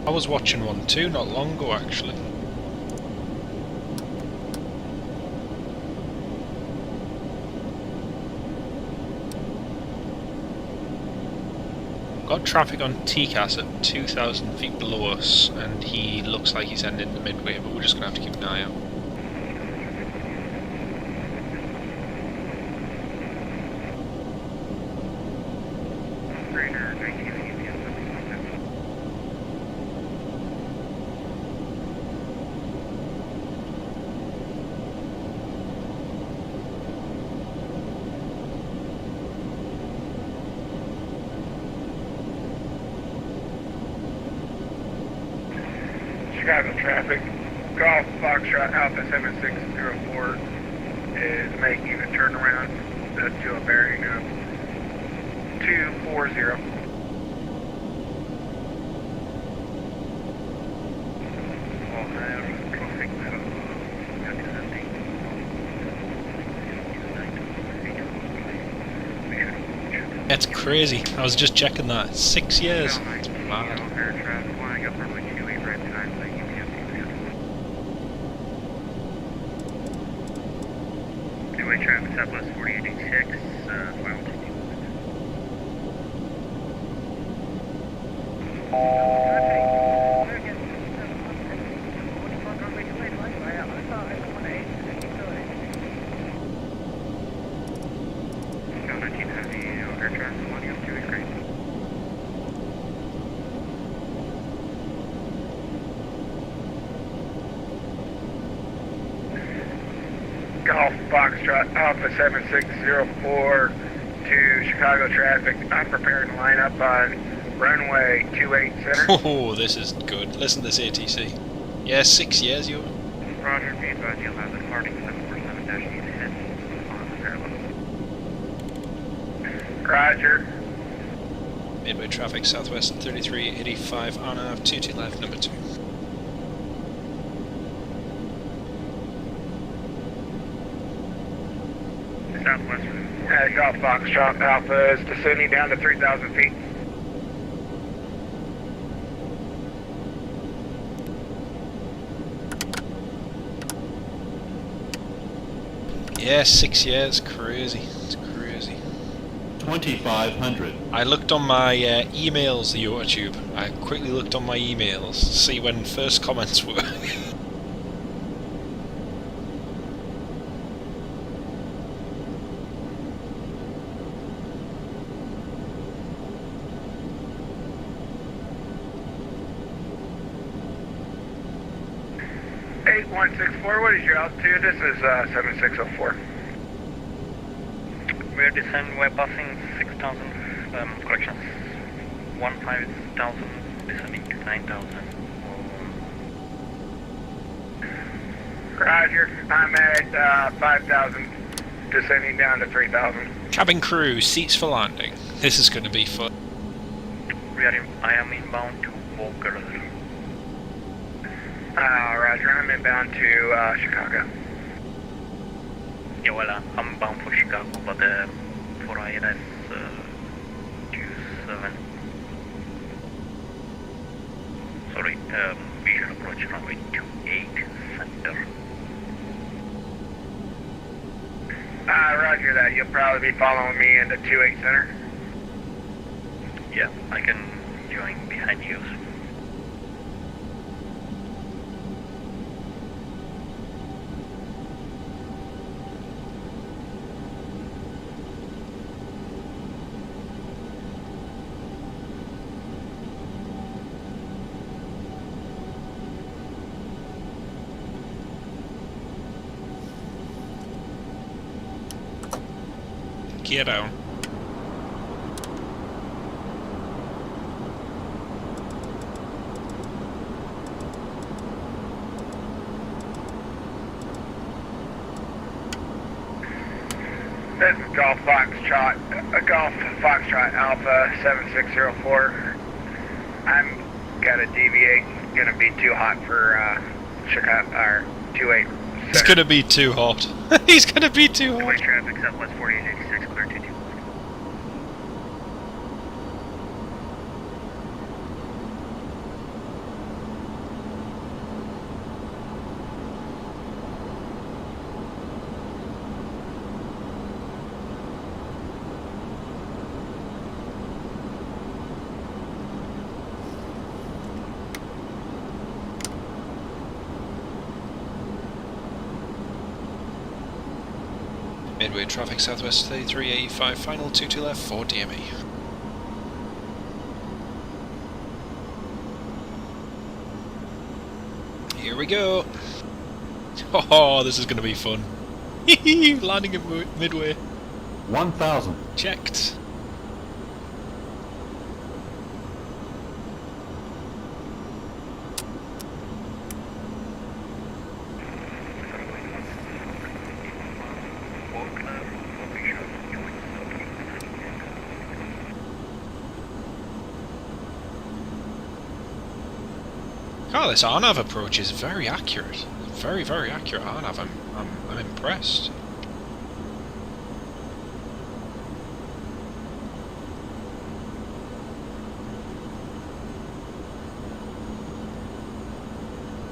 I was watching one too not long ago, actually. Got traffic on TCAS at 2,000 feet below us, and he looks like he's heading into Midway, but we're just going to have to keep an eye out. Chicago traffic, Golf Foxtrot Alpha 7604 is making a turnaround to a bearing of 240. That's crazy. I was just checking that. 6 years. It's mad. Midway traffic Southwest 4886, final Golf Foxtrot Alpha 7604 to Chicago traffic. I'm preparing to line up on runway 28 center. Oh, this is good. Listen to this ATC. Yeah, 6 years, you. Roger, be advised you'll have the departing 747-8 ahead on the parallel. Roger. Midway traffic Southwest 3385 on a 22 left, number 2. Southwest. Golf Foxtrot Alpha is descending down to 3,000 feet. Yeah, 6 years. Crazy. It's crazy. 2,500. I looked on my emails, the YouTube. I quickly looked on my emails to see when first comments were. What is your altitude? This is 7604. We're descending, we're passing 6,000, corrections, 15,000, descending to 9,000. Roger, I'm at 5,000, descending down to 3,000. Cabin crew, seats for landing. This is going to be fun. I am inbound to Walker. Roger, I'm inbound to Chicago. Yeah, well, I'm bound for Chicago, but for ILS 27. Sorry, visual approach runway 28 center. Roger that. You'll probably be following me into 28 center. Yeah, I can join behind you. Gear down. This is Golf Foxtrot Alpha 7604. I'm gotta deviate. Gonna be too hot for Chicago or 28. It's gonna be too hot. He's gonna be too hot. Traffic Southwest 4886, clear 22. Midway traffic southwest 3385, final 22 left for DME. Here we go. Oh, this is going to be fun. Landing at Midway. 1,000. Checked. Oh, this RNAV approach is very accurate. Very, very accurate RNAV. I'm impressed.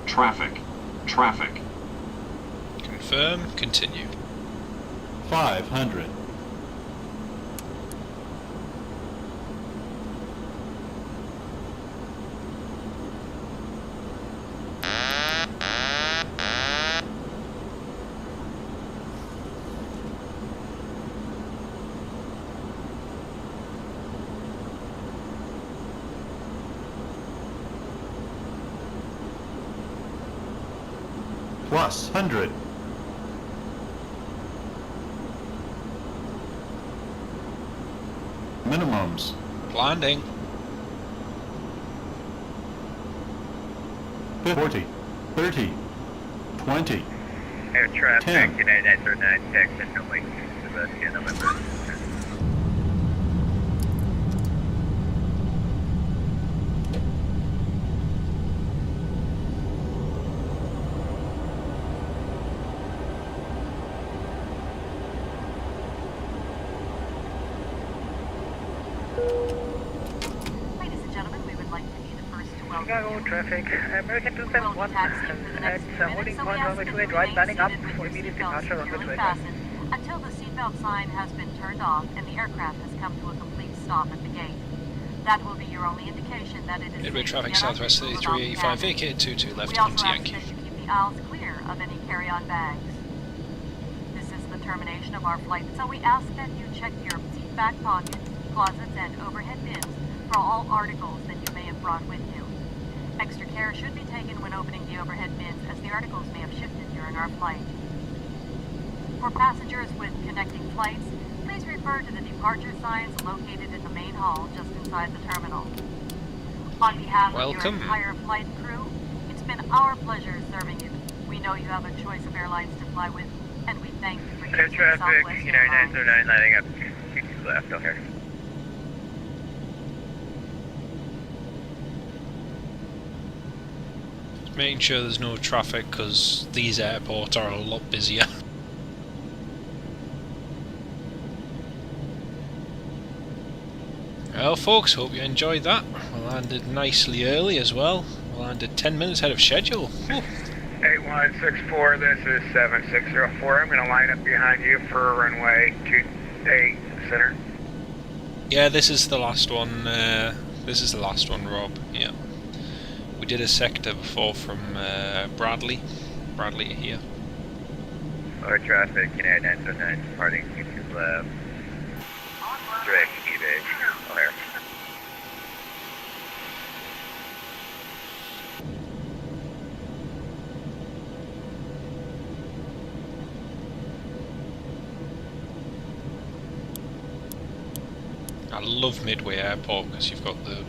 Traffic. Traffic. Confirm. Continue. 500. Plus 100. Minimums. Landing. 40. 30. 20. Air traffic, 10. United 939, Texas, only Sebastian, November. Ladies and gentlemen, we would like to be the first to welcome Chicago you. traffic, American We'll be 271 taxiing for the next at few holding minutes, so we point ask runway that 28 you right, remain landing up seated with for your immediate seatbelts departure on the securely 28. fastened. until the seatbelt sign has been turned off and the aircraft has come to a complete stop at the gate. That will be your only indication that it is Midway safe to traffic get up southwest and move about 3385, cabin. vacate 22 left We also into ask Yankee. that you keep the aisles clear of any carry-on bags. This is the termination of our flight, so we ask that you check your seat back pockets, closets, and overhead bins for all articles that you may have brought with you. Extra care should be taken when opening the overhead bins, as the articles may have shifted during our flight. For passengers with connecting flights, please refer to the departure signs located in the main hall just inside the terminal. On behalf of your entire flight crew, it's been our pleasure serving you. We know you have a choice of airlines to fly with, and we thank you for Air using traffic, Southwest Airlines. 909 lining up 22 left, okay. Just making sure there's no traffic because these airports are a lot busier. Well folks, hope you enjoyed that. We landed nicely early as well. We landed 10 minutes ahead of schedule. Whew. 8164, this is 7604. I'm going to line up behind you for runway 28 center. Yeah, this is the last one. This is the last one, Rob. Yeah, we did a sector before from Bradley here. Lower traffic, United 909, departing 22 left. Direct eBay, O'Hare. I love Midway Airport because you've got the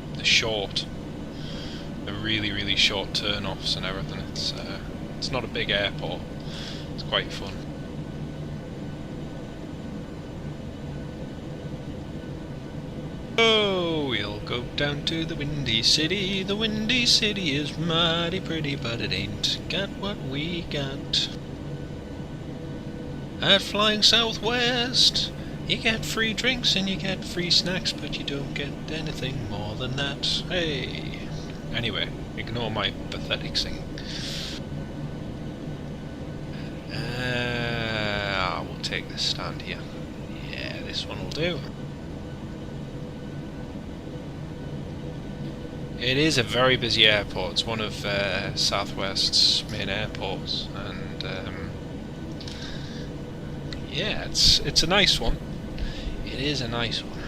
really short turn-offs and everything. It's not a big airport. It's quite fun. Oh, we'll go down to the Windy City. The Windy City is mighty pretty, but it ain't got what we got. At Flying Southwest, you get free drinks and you get free snacks, but you don't get anything more than that. Hey! Anyway, ignore my pathetic singing. We'll take this stand here. Yeah, this one will do. It is a very busy airport. It's one of Southwest's main airports, and yeah, it's a nice one. It is a nice one.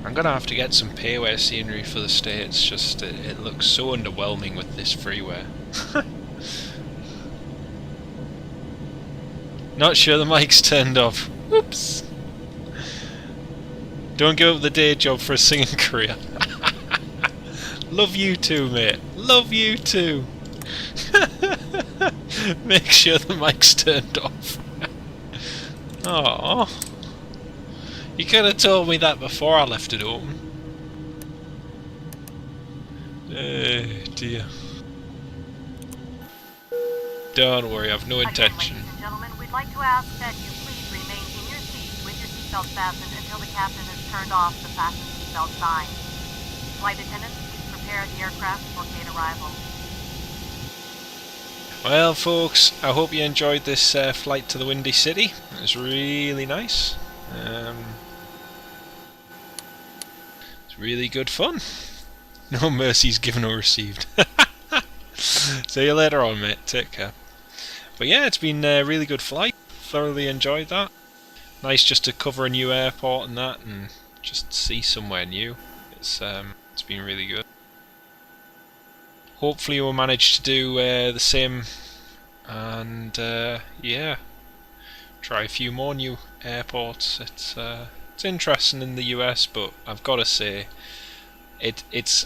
I'm gonna have to get some payway scenery for the States. Just it looks so underwhelming with this freeway. Not sure the mic's turned off. Whoops. Don't give up the day job for a singing career. Love you too, mate. Love you too. Make sure the mic's turned off. Aww. You could have told me that before I left it open. Oh dear. Don't worry, I've no intention. Again, ladies and gentlemen, we'd like to ask that you please remain in your seats with your seatbelt fastened until the captain has turned off the fasten seatbelt sign. Flight attendants, please prepare the aircraft for gate arrival. Well folks, I hope you enjoyed this flight to the Windy City. It was really nice. It's really good fun. No mercies given or received. See you later on, mate. Take care. But yeah, it's been a really good flight. Thoroughly enjoyed that. Nice just to cover a new airport and that, and just see somewhere new. It's been really good. Hopefully we'll manage to do the same, and yeah, try a few more new airports. It's interesting in the US, but I've got to say, it's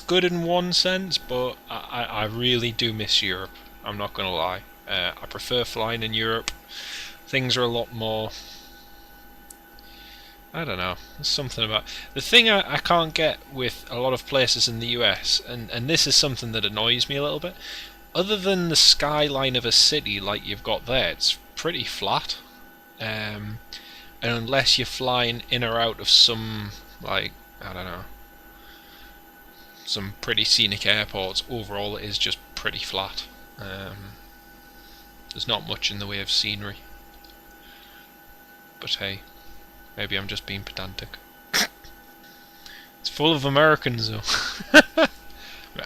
good in one sense, but I really do miss Europe. I'm not gonna lie. I prefer flying in Europe. Things are a lot more, I don't know, there's something about the thing I can't get with a lot of places in the US, and this is something that annoys me a little bit. Other than the skyline of a city like you've got there, it's pretty flat, and unless you're flying in or out of some, like, I don't know, some pretty scenic airports. Overall, it is just pretty flat. There's not much in the way of scenery. But hey, maybe I'm just being pedantic. It's full of Americans though.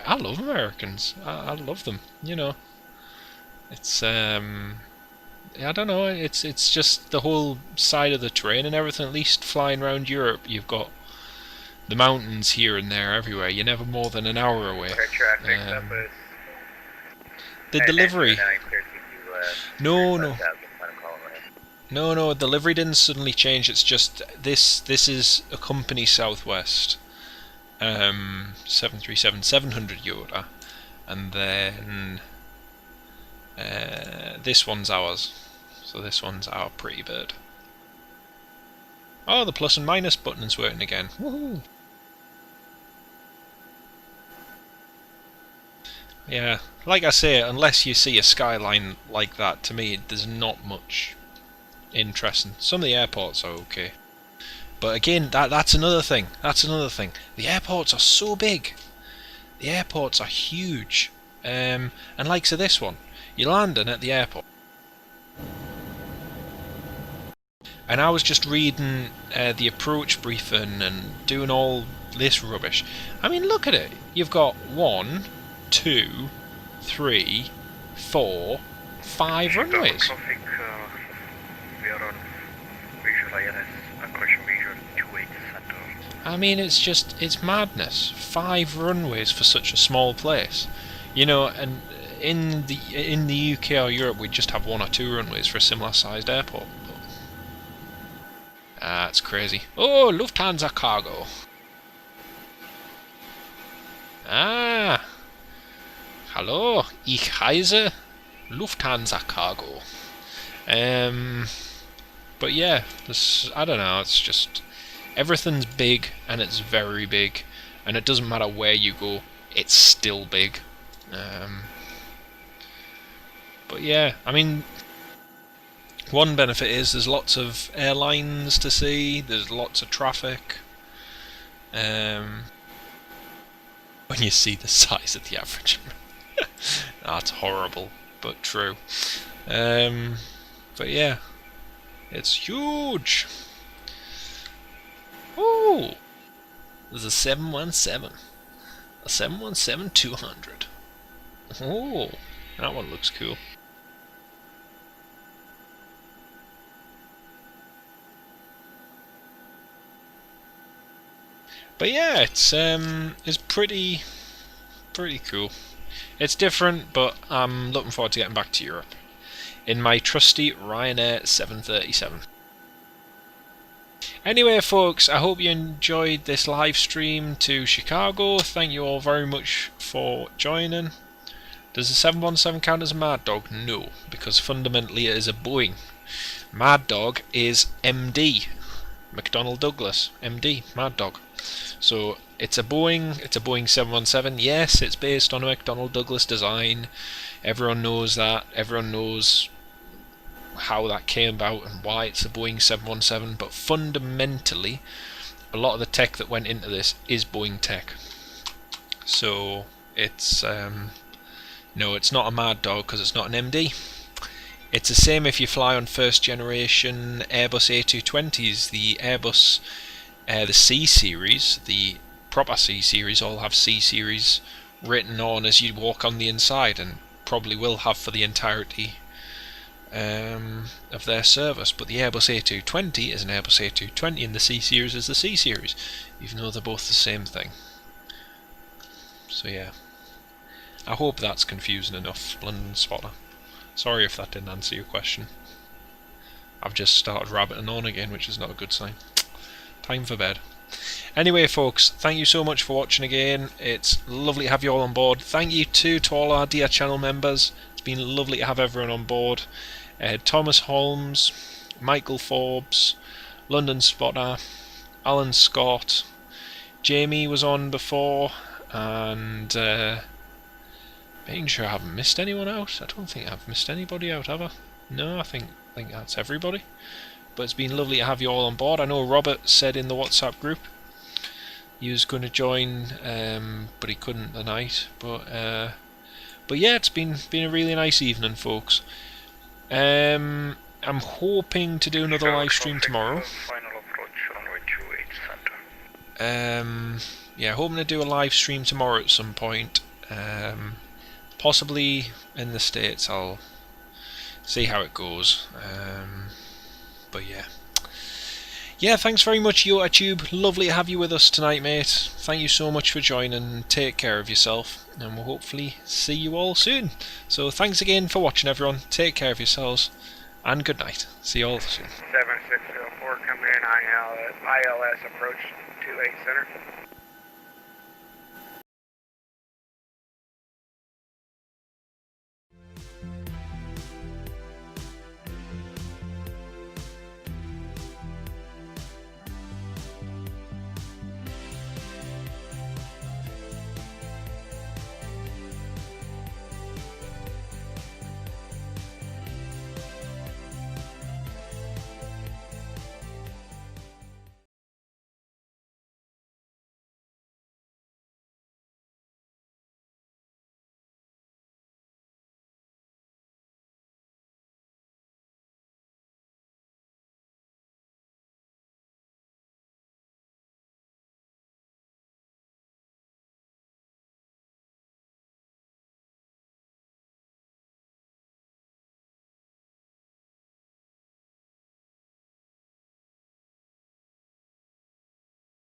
I love Americans. I love them. You know, it's I don't know. It's just the whole side of the terrain and everything. At least flying around Europe, you've got the mountains here and there everywhere. You're never more than an hour away. The delivery. No. No, delivery didn't suddenly change. It's just this is a company Southwest 737-700 Yoda, and then this one's ours. So this one's our pretty bird. Oh, the plus and minus button is working again. Woohoo! Yeah, like I say, unless you see a skyline like that, to me there's not much interesting. Some of the airports are okay, but again, that's another thing. The airports are so big. The airports are huge, and like so this one, you're landing at the airport, and I was just reading the approach briefing and doing all this rubbish. I mean, look at it. You've got 1, 2, 3, 4, 5 runways. I mean, it's madness. 5 runways for such a small place, you know. And in the UK or Europe, we just have 1 or 2 runways for a similar sized airport. It's crazy. Oh, Lufthansa cargo. Hallo, ich heiße Lufthansa cargo. But yeah, I don't know, it's just everything's big, and it's very big, and it doesn't matter where you go, it's still big. But yeah, I mean, one benefit is there's lots of airlines to see, there's lots of traffic. When you see the size of the average that's horrible, but true. But yeah, it's huge. Ooh, there's a 717, a 717-200. Oh, that one looks cool. But yeah, it's pretty cool. It's different, but I'm looking forward to getting back to Europe in my trusty Ryanair 737. Anyway, folks, I hope you enjoyed this live stream to Chicago. Thank you all very much for joining. Does the 717 count as a Mad Dog? No, because fundamentally it is a Boeing. Mad Dog is MD, McDonnell Douglas, MD, Mad Dog. So it's a Boeing 717. Yes, it's based on a McDonnell Douglas design. Everyone knows that. Everyone knows how that came about and why it's a Boeing 717. But fundamentally, a lot of the tech that went into this is Boeing tech. So it's no, it's not a Mad Dog because it's not an MD. It's the same if you fly on first generation Airbus A220s. The Airbus, the C series, the proper C series, all have C series written on as you walk on the inside, and probably will have for the entirety of their service. But the Airbus A220 is an Airbus A220, and the C series is the C series, even though they're both the same thing. So yeah, I hope that's confusing enough, London Spotter. Sorry if that didn't answer your question. I've just started rabbiting on again, which is not a good sign. Time for bed. Anyway, folks, thank you so much for watching again. It's lovely to have you all on board. Thank you too to all our dear channel members. It's been lovely to have everyone on board. Thomas Holmes, Michael Forbes, London Spotter, Alan Scott, Jamie was on before, and making sure I haven't missed anyone out. I don't think I've missed anybody out, have I? No, I think that's everybody. But it's been lovely to have you all on board. I know Robert said in the WhatsApp group he was going to join, but he couldn't tonight. But yeah, it's been a really nice evening, folks. I'm hoping to do another live stream tomorrow. Yeah, hoping to do a live stream tomorrow at some point. Possibly in the States. I'll see how it goes. But yeah. Yeah, thanks very much, YouTube. Lovely to have you with us tonight, mate. Thank you so much for joining. Take care of yourself, and we'll hopefully see you all soon. So thanks again for watching, everyone. Take care of yourselves, and good night. See you all soon. 7604 coming in, ILS approach 28 center.